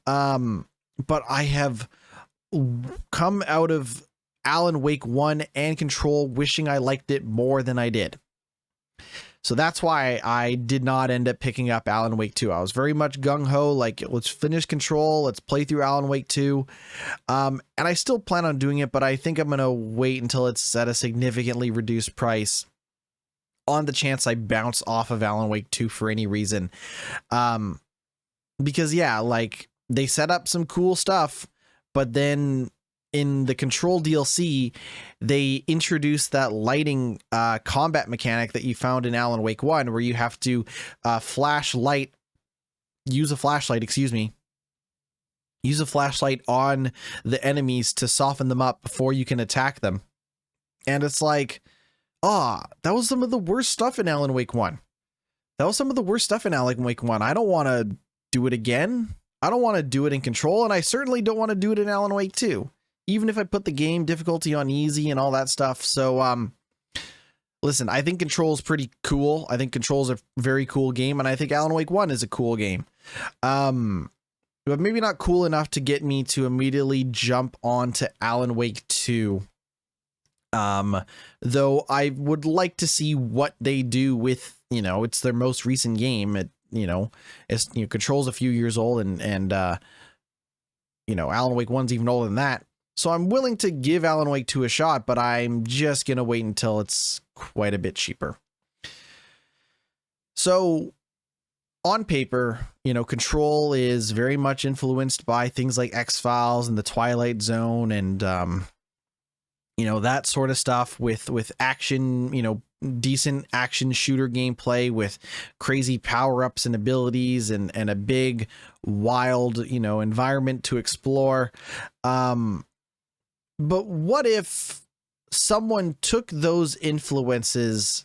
But I have come out of Alan Wake 1 and Control wishing I liked it more than I did. So that's why I did not end up picking up Alan Wake 2. I was very much gung-ho, like, let's finish Control, let's play through Alan Wake 2. And I still plan on doing it, but I think I'm going to wait until it's at a significantly reduced price on the chance I bounce off of Alan Wake 2 for any reason. Because, yeah, like, they set up some cool stuff, but then in the Control DLC, they introduced that lighting combat mechanic that you found in Alan Wake 1, where you have to use a flashlight on the enemies to soften them up before you can attack them. And it's like, that was some of the worst stuff in Alan Wake 1. I don't want to do it again. I don't want to do it in Control, and I certainly don't want to do it in Alan Wake 2. Even if I put the game difficulty on easy and all that stuff. So, listen, I think Control is pretty cool. I think Control is a very cool game, and I think Alan Wake 1 is a cool game. But maybe not cool enough to get me to immediately jump onto Alan Wake 2. Though I would like to see what they do with, it's their most recent game. Control's a few years old, and Alan Wake 1's even older than that. So I'm willing to give Alan Wake 2 a shot, but I'm just going to wait until it's quite a bit cheaper. So on paper, Control is very much influenced by things like X-Files and the Twilight Zone and, that sort of stuff with action, decent action shooter gameplay with crazy power-ups and abilities and a big, wild, environment to explore. But what if someone took those influences,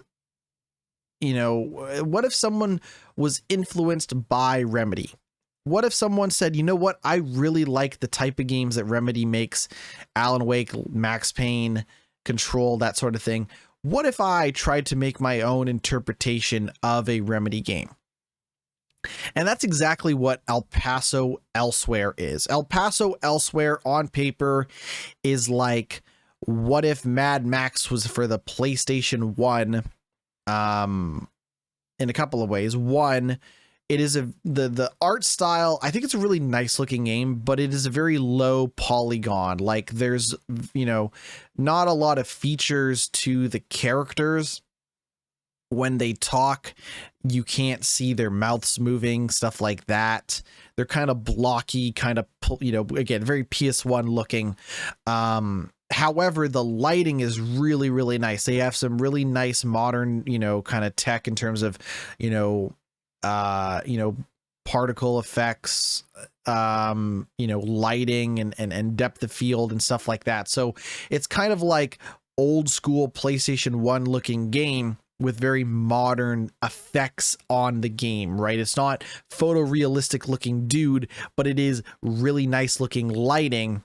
what if someone was influenced by Remedy? What if someone said, you know what, I really like the type of games that Remedy makes, Alan Wake, Max Payne, Control, that sort of thing. What if I tried to make my own interpretation of a Remedy game? And that's exactly what El Paso Elsewhere is. El Paso Elsewhere on paper is like, what if Mad Max was for the PlayStation 1, in a couple of ways. One, it is the art style. I think it's a really nice looking game, but it is a very low polygon. Like there's, not a lot of features to the characters. When they talk, you can't see their mouths moving, stuff like that. They're kind of blocky, kind of, again, very PS1 looking. However, the lighting is really, really nice. They have some really nice modern, kind of tech in terms of, particle effects, lighting and depth of field and stuff like that. So it's kind of like old school PlayStation 1 looking game with very modern effects on the game, right? It's not photorealistic looking dude, but it is really nice looking lighting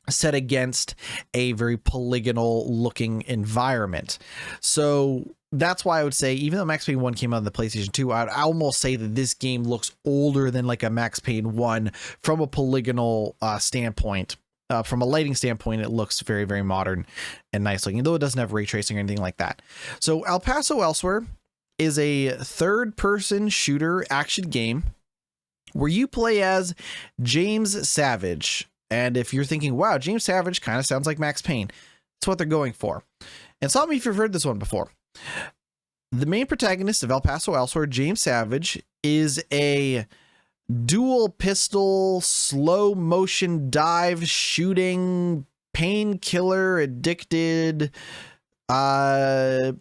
set against a very polygonal looking environment. So that's why I would say, even though Max Payne 1 came out on the PlayStation 2, I'd almost say that this game looks older than like a Max Payne 1 from a polygonal standpoint. From a lighting standpoint, it looks very, very modern and nice looking, though it doesn't have ray tracing or anything like that. So El Paso Elsewhere is a third-person shooter action game where you play as James Savage. And if you're thinking, wow, James Savage kind of sounds like Max Payne, that's what they're going for. And tell me if you've heard this one before. The main protagonist of El Paso Elsewhere, James Savage, is a dual pistol, slow motion dive shooting, painkiller addicted, sad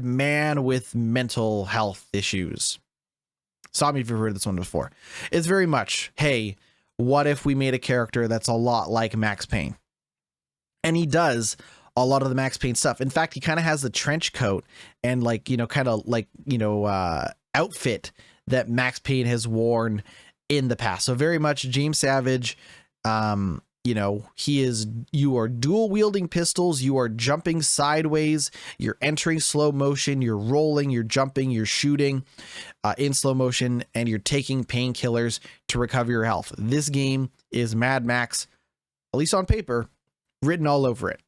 man with mental health issues. Tell me if you've heard this one before. It's very much, hey, what if we made a character that's a lot like Max Payne? And he does a lot of the Max Payne stuff. In fact, he kind of has the trench coat and outfit that Max Payne has worn in the past. So very much James Savage, you are dual wielding pistols, you are jumping sideways, you're entering slow motion, you're rolling, you're jumping, you're shooting in slow motion, and you're taking painkillers to recover your health. This game is Mad Max, at least on paper, written all over it.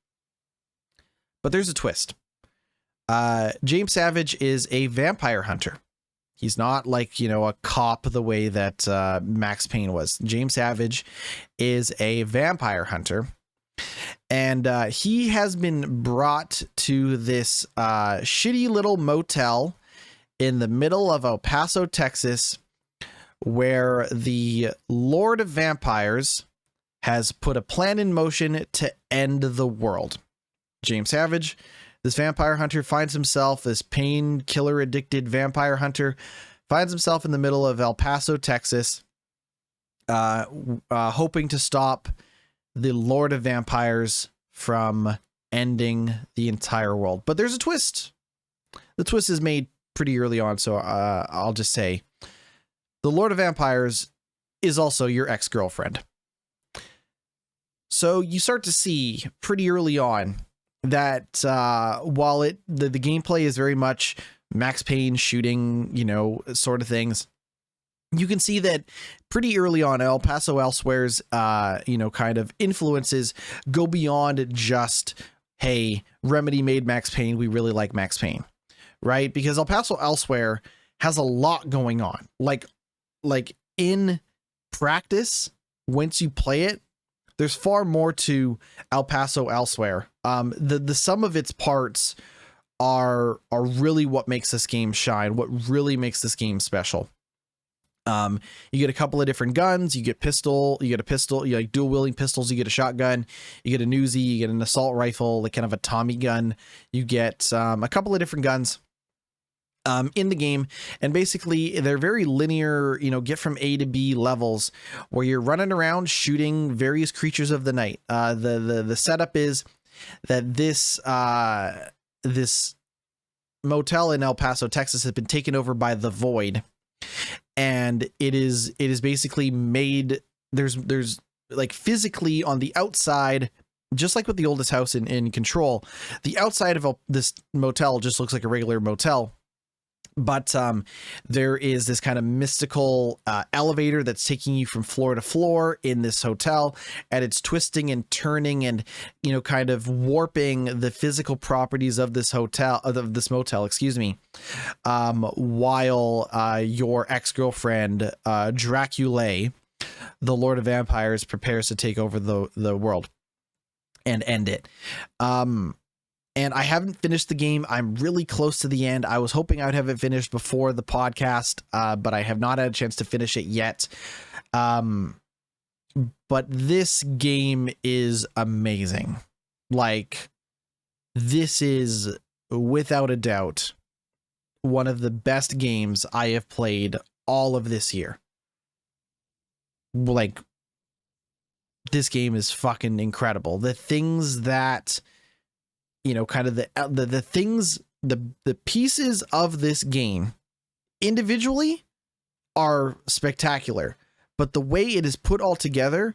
But there's a twist. James Savage is a vampire hunter. He's not like, a cop the way that Max Payne was. James Savage is a vampire hunter. And he has been brought to this shitty little motel in the middle of El Paso, Texas, where the Lord of Vampires has put a plan in motion to end the world. James Savage, this vampire hunter, finds himself, this painkiller addicted vampire hunter, finds himself in the middle of El Paso, Texas, hoping to stop the Lord of Vampires from ending the entire world. But there's a twist. The twist is made pretty early on, so I'll just say the Lord of Vampires is also your ex-girlfriend. So you start to see pretty early on that while the gameplay is very much Max Payne shooting, sort of things, you can see that pretty early on El Paso Elsewhere's, kind of influences go beyond just, hey, Remedy made Max Payne, we really like Max Payne, right? Because El Paso Elsewhere has a lot going on. Like in practice, once you play it, there's far more to El Paso Elsewhere. The sum of its parts are really what makes this game shine, what really makes this game special. You get a couple of different guns. You get a pistol, you like dual wielding pistols, you get a shotgun, you get a Uzi, you get an assault rifle, like kind of a Tommy gun. You get a couple of different guns in the game, and basically they're very linear, get from A to B levels where you're running around shooting various creatures of the night. The setup is that this motel in El Paso, Texas has been taken over by the Void. And it is basically made, there's like physically on the outside, just like with the oldest house in Control, the outside of this motel just looks like a regular motel. But there is this kind of mystical elevator that's taking you from floor to floor in this hotel, and it's twisting and turning and, kind of warping the physical properties of this hotel, of this motel, excuse me, while your ex-girlfriend, Dracula, the Lord of Vampires, prepares to take over the world and end it. And I haven't finished the game. I'm really close to the end. I was hoping I would have it finished before the podcast, but I have not had a chance to finish it yet. But this game is amazing. Like, this is, without a doubt, one of the best games I have played all of this year. Like, this game is fucking incredible. The things that... kind of the things, the pieces of this game individually are spectacular, but the way it is put all together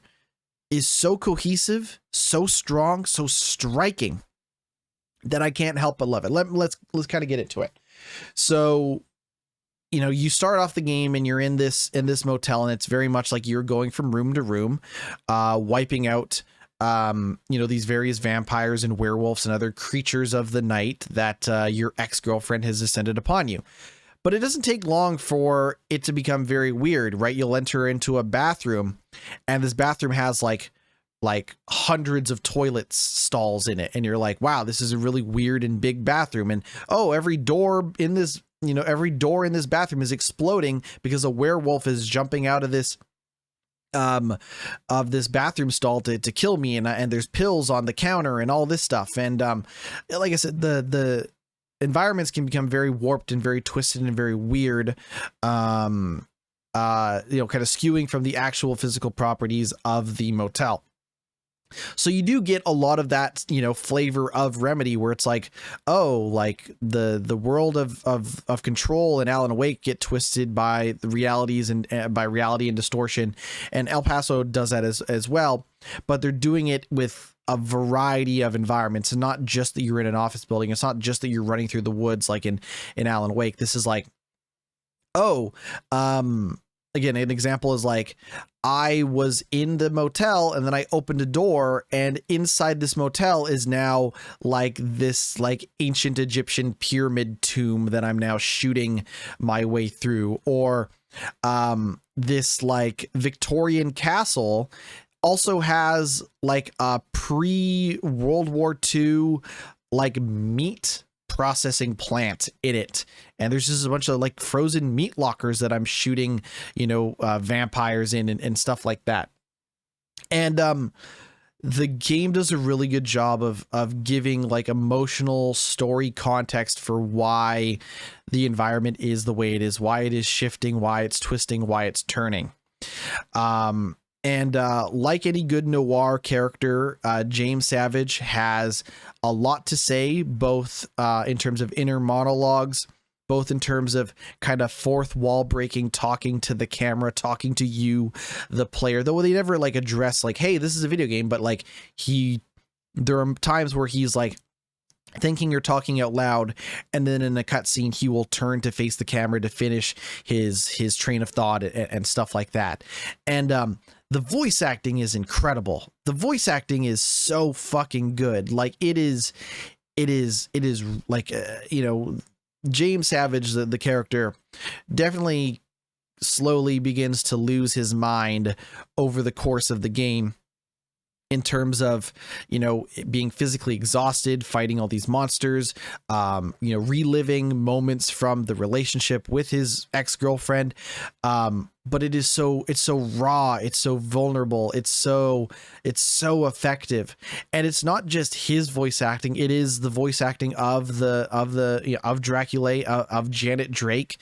is so cohesive, so strong, so striking that I can't help but love it. Let's kind of get into it. So, you start off the game and you're in this motel, and it's very much like you're going from room to room, wiping out these various vampires and werewolves and other creatures of the night that your ex-girlfriend has descended upon you. But it doesn't take long for it to become very weird, right? You'll enter into a bathroom, and this bathroom has like hundreds of toilet stalls in it, and you're like, wow, this is a really weird and big bathroom. And every door in this bathroom is exploding because a werewolf is jumping out of this bathroom stall to kill me, and there's pills on the counter and all this stuff. And like I said, the environments can become very warped and very twisted and very weird, kind of skewing from the actual physical properties of the motel. So you do get a lot of that, flavor of Remedy, where it's like, like the world of Control and Alan Wake get twisted by the realities and by reality and distortion, and El Paso does that as well. But they're doing it with a variety of environments, and not just that you're in an office building. It's not just that you're running through the woods like in Alan Wake. This is like, again, an example is like, I was in the motel and then I opened a door, and inside this motel is now like this like ancient Egyptian pyramid tomb that I'm now shooting my way through. Or this like Victorian castle also has like a pre-World War II like meat processing plant in it, and there's just a bunch of like frozen meat lockers that I'm shooting vampires in and stuff like that. And the game does a really good job of giving like emotional story context for why the environment is the way it is, why it is shifting, why it's twisting, why it's turning. And like any good noir character, James Savage has a lot to say, both in terms of inner monologues, both in terms of kind of fourth wall breaking, talking to the camera, talking to you, the player, though they never like address like, hey, this is a video game, but like there are times where he's like thinking or talking out loud, and then in a cutscene he will turn to face the camera to finish his train of thought and stuff like that. And the voice acting is incredible. The voice acting is so fucking good. Like it is like James Savage, the character, definitely slowly begins to lose his mind over the course of the game. in terms of, being physically exhausted, fighting all these monsters, reliving moments from the relationship with his ex-girlfriend. But it's so raw, it's so vulnerable, it's so effective. And it's not just his voice acting, it is the voice acting of Dracula, of Janet Drake.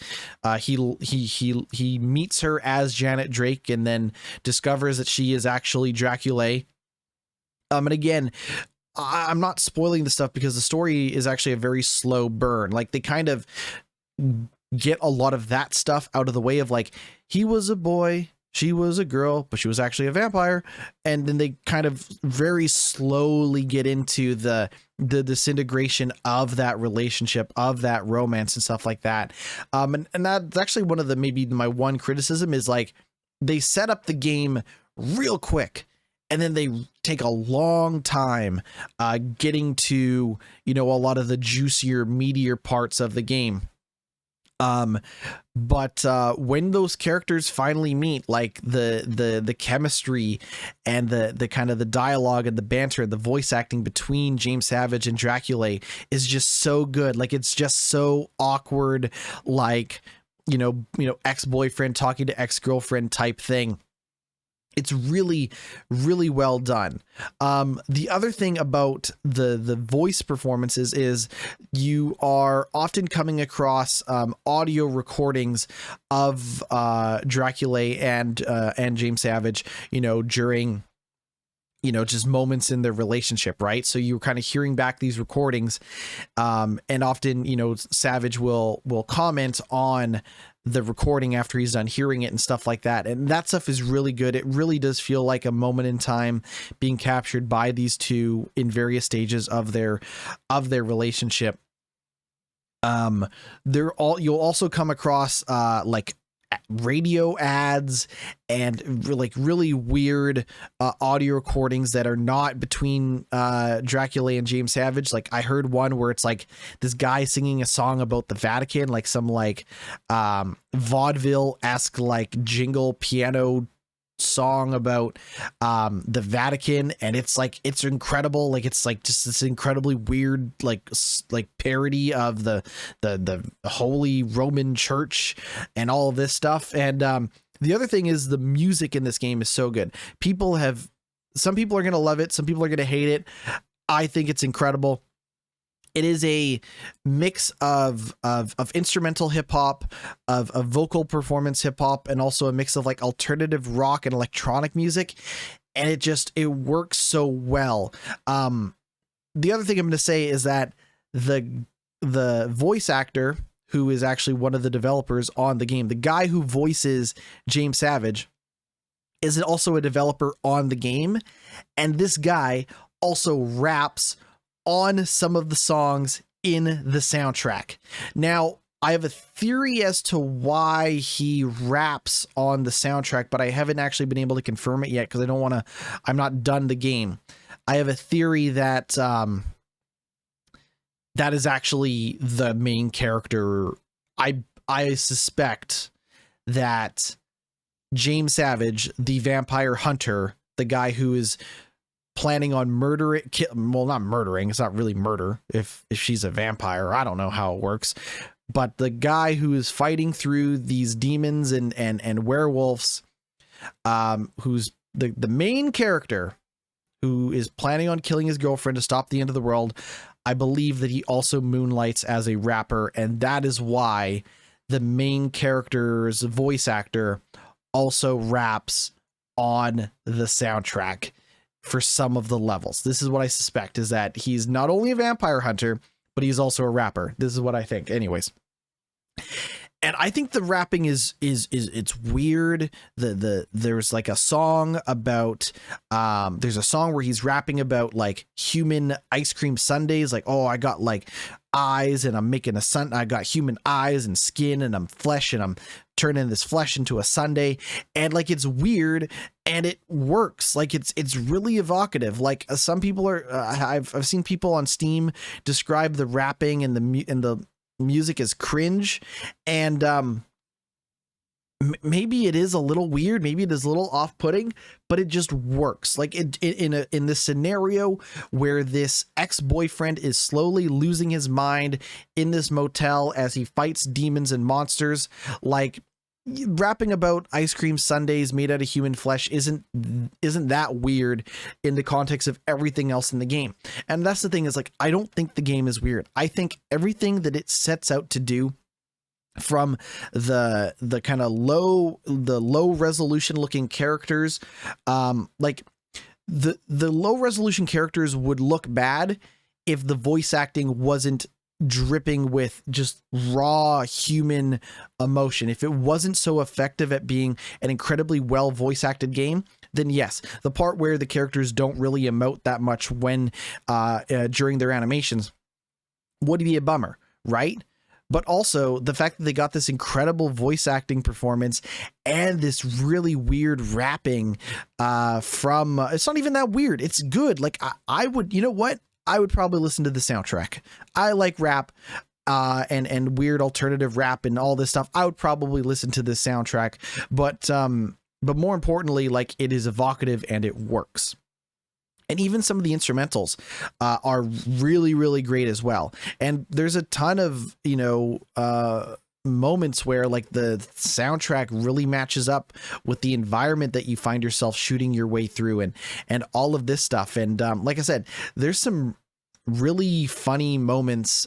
He meets her as Janet Drake and then discovers that she is actually Dracula. And again, I'm not spoiling the stuff because the story is actually a very slow burn. Like, they kind of get a lot of that stuff out of the way of, like, he was a boy, she was a girl, but she was actually a vampire. And then they kind of very slowly get into the disintegration of that relationship, of that romance and stuff like that. And that's actually one of the, maybe my one criticism is, like, they set up the game real quick, and then they take a long time getting to, a lot of the juicier, meatier parts of the game. But when those characters finally meet, like the chemistry and the kind of the dialogue and the banter, the voice acting between James Savage and Dracula is just so good. Like, it's just so awkward, like, ex-boyfriend talking to ex-girlfriend type thing. It's really, really well done. The other thing about the voice performances is you are often coming across audio recordings of Dracula and James Savage, during just moments in their relationship, right? So you're kind of hearing back these recordings, and often, Savage will comment on the recording after he's done hearing it and stuff like that. And that stuff is really good. It really does feel like a moment in time being captured by these two in various stages of their relationship. You'll also come across like radio ads and like really weird audio recordings that are not between Dracula and James Savage. Like, I heard one where it's like this guy singing a song about the Vatican, like some like vaudeville-esque like jingle piano song about the Vatican, and it's incredible. Like, it's like just this incredibly weird like parody of the Holy Roman Church and all of this stuff. And the other thing is the music in this game is so good. Some people are gonna love it, some people are gonna hate it. I think it's incredible. It is a mix of instrumental hip hop, of vocal performance hip hop, and also a mix of like alternative rock and electronic music. And it works so well. The other thing I'm going to say is that the voice actor, who is actually one of the developers on the game, the guy who voices James Savage, is also a developer on the game. And this guy also raps on some of the songs in the soundtrack. Now, I have a theory as to why he raps on the soundtrack, but I haven't actually been able to confirm it yet because I'm not done the game. I have a theory that that is actually the main character. I suspect that James Savage, the vampire hunter, the guy who is planning on not murdering, it's not really murder if she's a vampire. I don't know how it works, but the guy who is fighting through these demons and werewolves, who's the main character who is planning on killing his girlfriend to stop the end of the world. I believe that he also moonlights as a rapper, and that is why the main character's voice actor also raps on the soundtrack for some of the levels. This is what I suspect, is that he's not only a vampire hunter, but he's also a rapper. This is what I think. Anyways. And I think the rapping is it's weird. There's like a song about there's a song where he's rapping about like human ice cream sundaes, like, oh, I got like eyes and I'm making I got human eyes and skin and I'm flesh and I'm turning this flesh into a sundae. And like, it's weird and it works. Like, it's really evocative. Like, some people are I've seen people on Steam describe the rapping and the music is cringe, and maybe it is a little weird, maybe it is a little off-putting, but it just works. Like in this scenario where this ex-boyfriend is slowly losing his mind in this motel as he fights demons and monsters, like rapping about ice cream sundaes made out of human flesh isn't that weird in the context of everything else in the game. And that's the thing, is like, I don't think the game is weird. I think everything that it sets out to do, from the kind of low resolution looking characters, like the low resolution characters would look bad if the voice acting wasn't dripping with just raw human emotion. If it wasn't so effective at being an incredibly well voice acted game, then yes, the part where the characters don't really emote that much when during their animations would be a bummer, right? But also the fact that they got this incredible voice acting performance and this really weird rapping from it's not even that weird. It's good. Like I would, you know what? I would probably listen to the soundtrack. I like rap and weird alternative rap and all this stuff. I would probably listen to this soundtrack, but more importantly, like, it is evocative and it works. And even some of the instrumentals are really, really great as well. And there's a ton of, moments where like the soundtrack really matches up with the environment that you find yourself shooting your way through and all of this stuff. And like I said, there's some really funny moments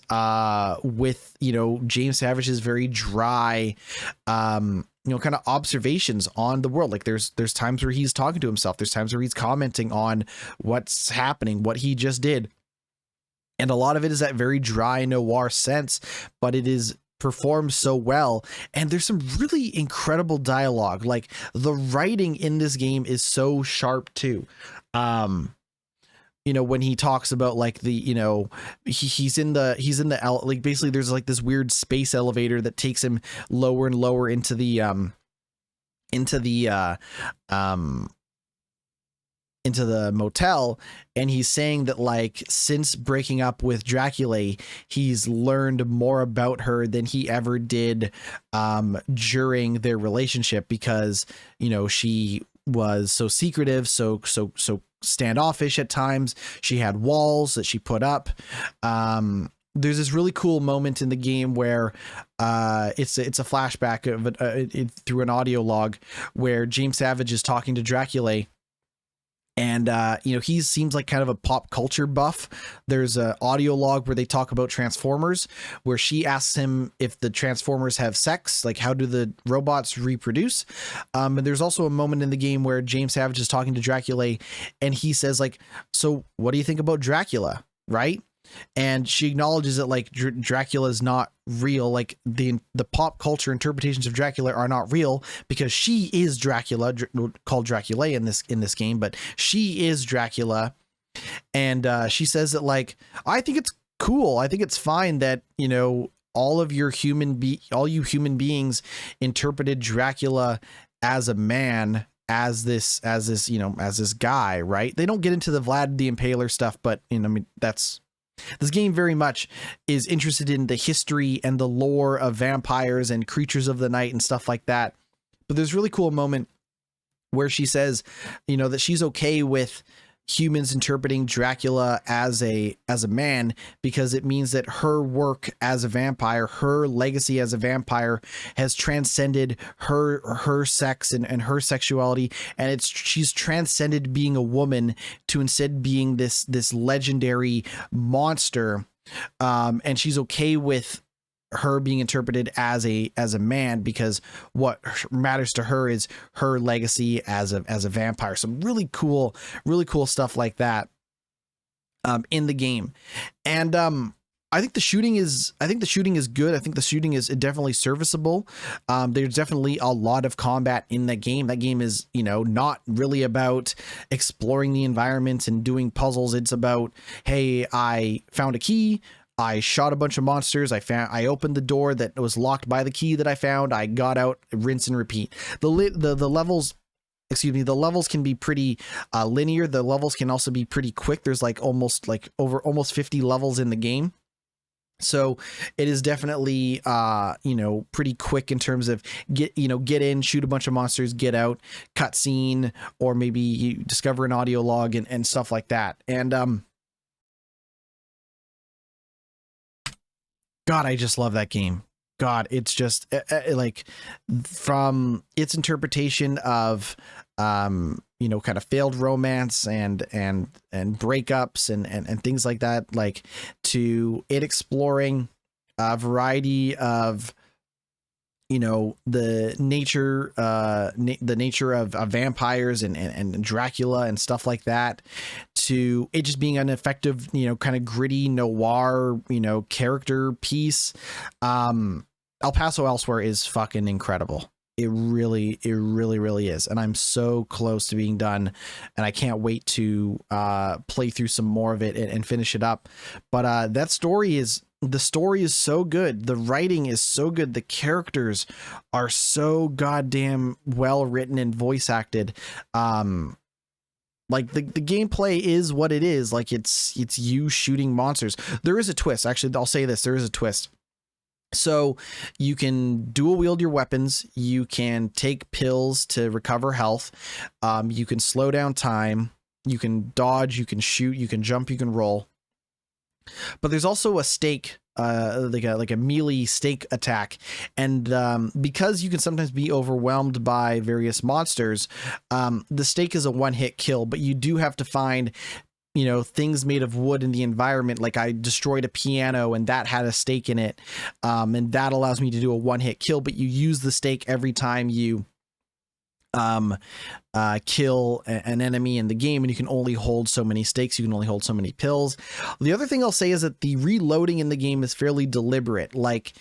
with, James Savage's very dry, kind of observations on the world. Like there's times where he's talking to himself. There's times where he's commenting on what's happening, what he just did. And a lot of it is that very dry noir sense, but it is performed so well. And there's some really incredible dialogue. Like the writing in this game is so sharp too. When he talks about like the, he's in the like basically there's like this weird space elevator that takes him lower and lower into the motel, and he's saying that like since breaking up with Dracula, he's learned more about her than he ever did during their relationship, because she was so secretive, so standoffish at times. She had walls that she put up. There's this really cool moment in the game where it's a flashback of through an audio log where James Savage is talking to Dracula. And, he seems like kind of a pop culture buff. There's an audio log where they talk about Transformers, where she asks him if the Transformers have sex, like how do the robots reproduce? And there's also a moment in the game where James Savage is talking to Dracula and he says like, so what do you think about Dracula? Right. And she acknowledges that like Dracula is not real. Like the pop culture interpretations of Dracula are not real, because she is Dracula, called Dracula in this game, but she is Dracula. And she says that like, I think it's cool. I think it's fine that, all you human beings interpreted Dracula as a man, as this guy, right? They don't get into the Vlad the Impaler stuff, but this game very much is interested in the history and the lore of vampires and creatures of the night and stuff like that. But there's a really cool moment where she says, that she's okay with humans interpreting Dracula as a man, because it means that her work as a vampire, her legacy as a vampire, has transcended her sex and her sexuality, and she's transcended being a woman to instead being this legendary monster, and she's okay with her being interpreted as a man, because what matters to her is her legacy as a vampire. Some really cool stuff like that in the game. And I think the shooting is good. I think the shooting is definitely serviceable. There's definitely a lot of combat in that game. That game is, not really about exploring the environment and doing puzzles. It's about, hey, I found a key, I shot a bunch of monsters. I opened the door that was locked by the key that I found. I got out, rinse and repeat. The levels can be pretty linear. The levels can also be pretty quick. There's like almost 50 levels in the game. So it is definitely, pretty quick in terms of get in, shoot a bunch of monsters, get out, cutscene, or maybe you discover an audio log and stuff like that. And, God, I just love that game. God, it's just like, from its interpretation of, kind of failed romance and breakups and things like that, like, to it exploring a variety of, the nature of vampires and Dracula and stuff like that, to it just being an effective, kind of gritty noir, character piece. El Paso Elsewhere is fucking incredible. It really is. And I'm so close to being done, and I can't wait to play through some more of it and finish it up. But the story is so good. The writing is so good. The characters are so goddamn well written and voice acted. Like the gameplay is what it is. Like it's you shooting monsters. There is a twist. Actually, I'll say this. There is a twist. So you can dual wield your weapons. You can take pills to recover health. You can slow down time. You can dodge. You can shoot. You can jump. You can roll. But there's also a stake, like a melee stake attack, and because you can sometimes be overwhelmed by various monsters, the stake is a one-hit kill. But you do have to find things made of wood in the environment. Like I destroyed a piano and that had a stake in it. And that allows me to do a one-hit kill, but you use the stake every time you kill an enemy in the game, and you can only hold so many stakes. You can only hold so many pills. The other thing I'll say is that the reloading in the game is fairly deliberate. Like,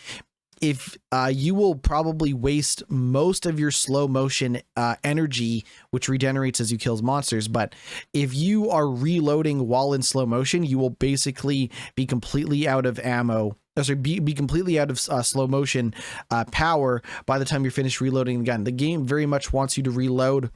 if you will probably waste most of your slow motion energy, which regenerates as you kill monsters. But if you are reloading while in slow motion, you will basically be completely out of ammo. Sorry, be completely out of slow motion power by the time you're finished reloading the gun. The game very much wants you to reload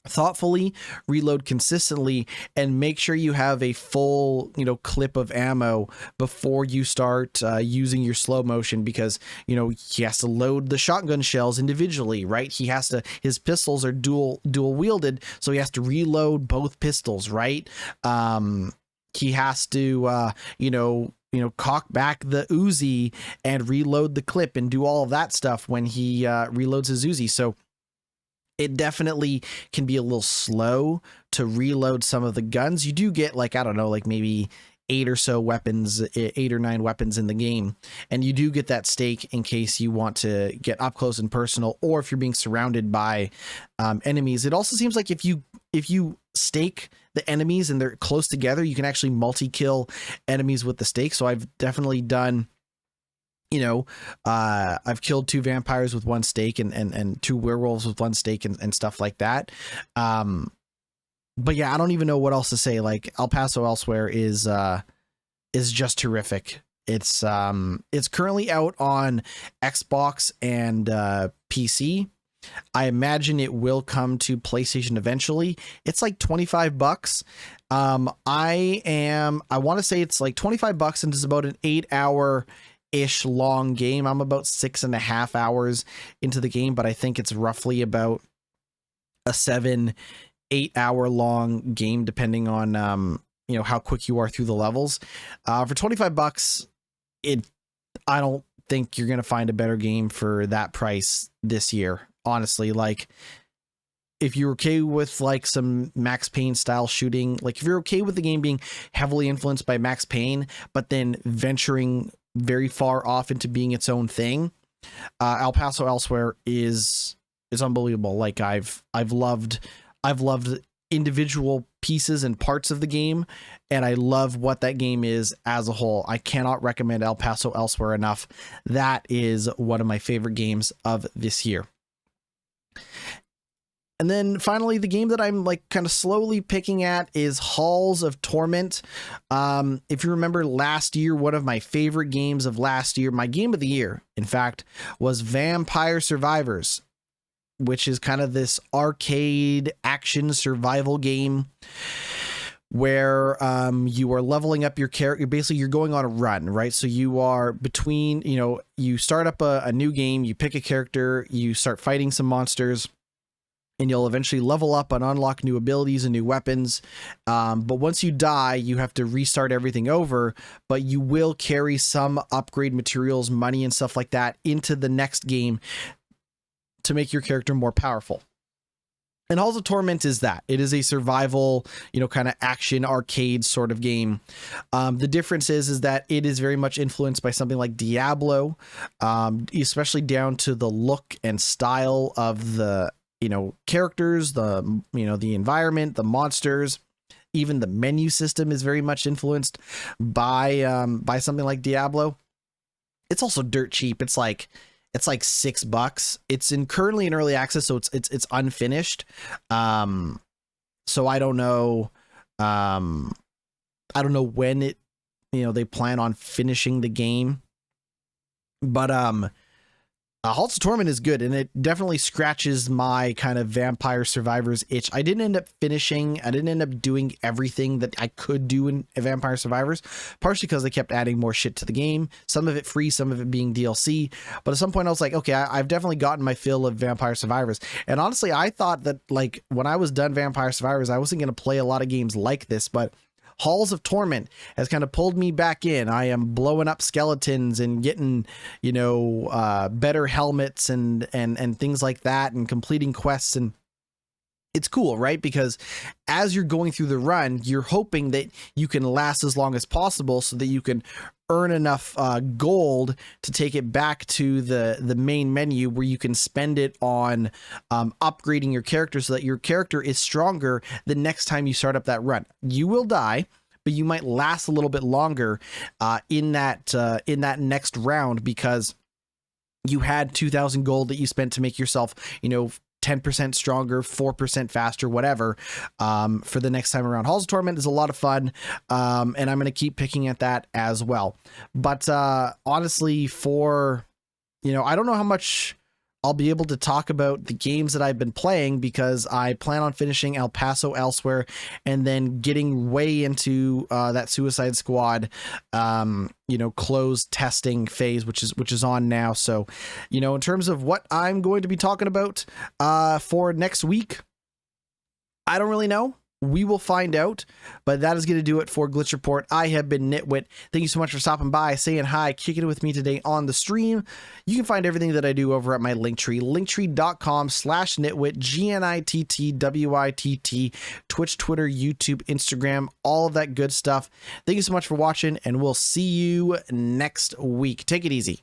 thoughtfully, reload consistently, and make sure you have a full clip of ammo before you start using your slow motion, because he has to load the shotgun shells individually, right? His pistols are dual wielded, so he has to reload both pistols, right? He has to cock back the Uzi and reload the clip and do all of that stuff when he reloads his Uzi. So it definitely can be a little slow to reload some of the guns. You do get maybe 8 or 9 weapons in the game. And you do get that stake in case you want to get up close and personal, or if you're being surrounded by enemies. It also seems like if you stake the enemies and they're close together, you can actually multi-kill enemies with the stake. So I've definitely done, I've killed 2 vampires with 1 stake and 2 werewolves with 1 stake and stuff like that. But yeah, I don't even know what else to say. Like, El Paso Elsewhere is just terrific. It's currently out on Xbox and PC. I imagine it will come to PlayStation eventually. It's like $25. I want to say it's like $25, and it's about an 8-hour ish long game. I'm about 6.5 hours into the game, but I think it's roughly about a 7-8 hour long game, depending on how quick you are through the levels. For $25, I don't think you're gonna find a better game for that price this year, honestly. Like, if you're okay with like some Max Payne style shooting, like if you're okay with the game being heavily influenced by Max Payne, but then venturing very far off into being its own thing, El Paso Elsewhere is unbelievable. Like, I've loved individual pieces and parts of the game, and I love what that game is as a whole. I cannot recommend El Paso Elsewhere enough. That is one of my favorite games of this year. And then finally, the game that I'm like kind of slowly picking at is Halls of Torment. If you remember last year, one of my favorite games of last year, my game of the year, in fact, was Vampire Survivors, which is kind of this arcade action survival game where you are leveling up your character. Basically, you're going on a run, right? So you are between, you start up a new game, you pick a character, you start fighting some monsters, and you'll eventually level up and unlock new abilities and new weapons. But once you die, you have to restart everything over, but you will carry some upgrade materials, money, and stuff like that into the next game to make your character more powerful. And Halls of Torment is that. It is a survival, kind of action arcade sort of game. The difference is that it is very much influenced by something like Diablo, especially down to the look and style of the, characters, the environment, the monsters. Even the menu system is very much influenced by something like Diablo. It's also dirt cheap. It's like $6. It's currently in early access, so it's unfinished. So I don't know. I don't know when they plan on finishing the game, but Halls of Torment is good, and it definitely scratches my kind of Vampire Survivors itch. I didn't end up doing everything that I could do in Vampire Survivors, partially because they kept adding more shit to the game, some of it free, some of it being DLC. But at some point I was like, okay, I've definitely gotten my fill of Vampire Survivors. And honestly, I thought that like when I was done Vampire Survivors, I wasn't going to play a lot of games like this, but Halls of Torment has kind of pulled me back in. I am blowing up skeletons and getting, better helmets and things like that, and completing quests. And it's cool, right? Because as you're going through the run, you're hoping that you can last as long as possible so that you can earn enough gold to take it back to the main menu, where you can spend it on upgrading your character so that your character is stronger the next time you start up that run. You will die, but you might last a little bit longer in that next round, because you had 2,000 gold that you spent to make yourself 10% stronger, 4% faster, whatever, for the next time around. Halls of Torment is a lot of fun, and I'm going to keep picking at that as well. But honestly, I don't know how much I'll be able to talk about the games that I've been playing, because I plan on finishing El Paso Elsewhere and then getting way into that Suicide Squad closed testing phase, which is on now. So in terms of what I'm going to be talking about for next week, I don't really know. We will find out, but that is going to do it for Glitch Report. I have been GnittWitt. Thank you so much for stopping by, saying hi, kicking it with me today on the stream. You can find everything that I do over at my Linktree, linktree.com/GnittWitt, GnittWitt, Twitch, Twitter, YouTube, Instagram, all of that good stuff. Thank you so much for watching, and we'll see you next week. Take it easy.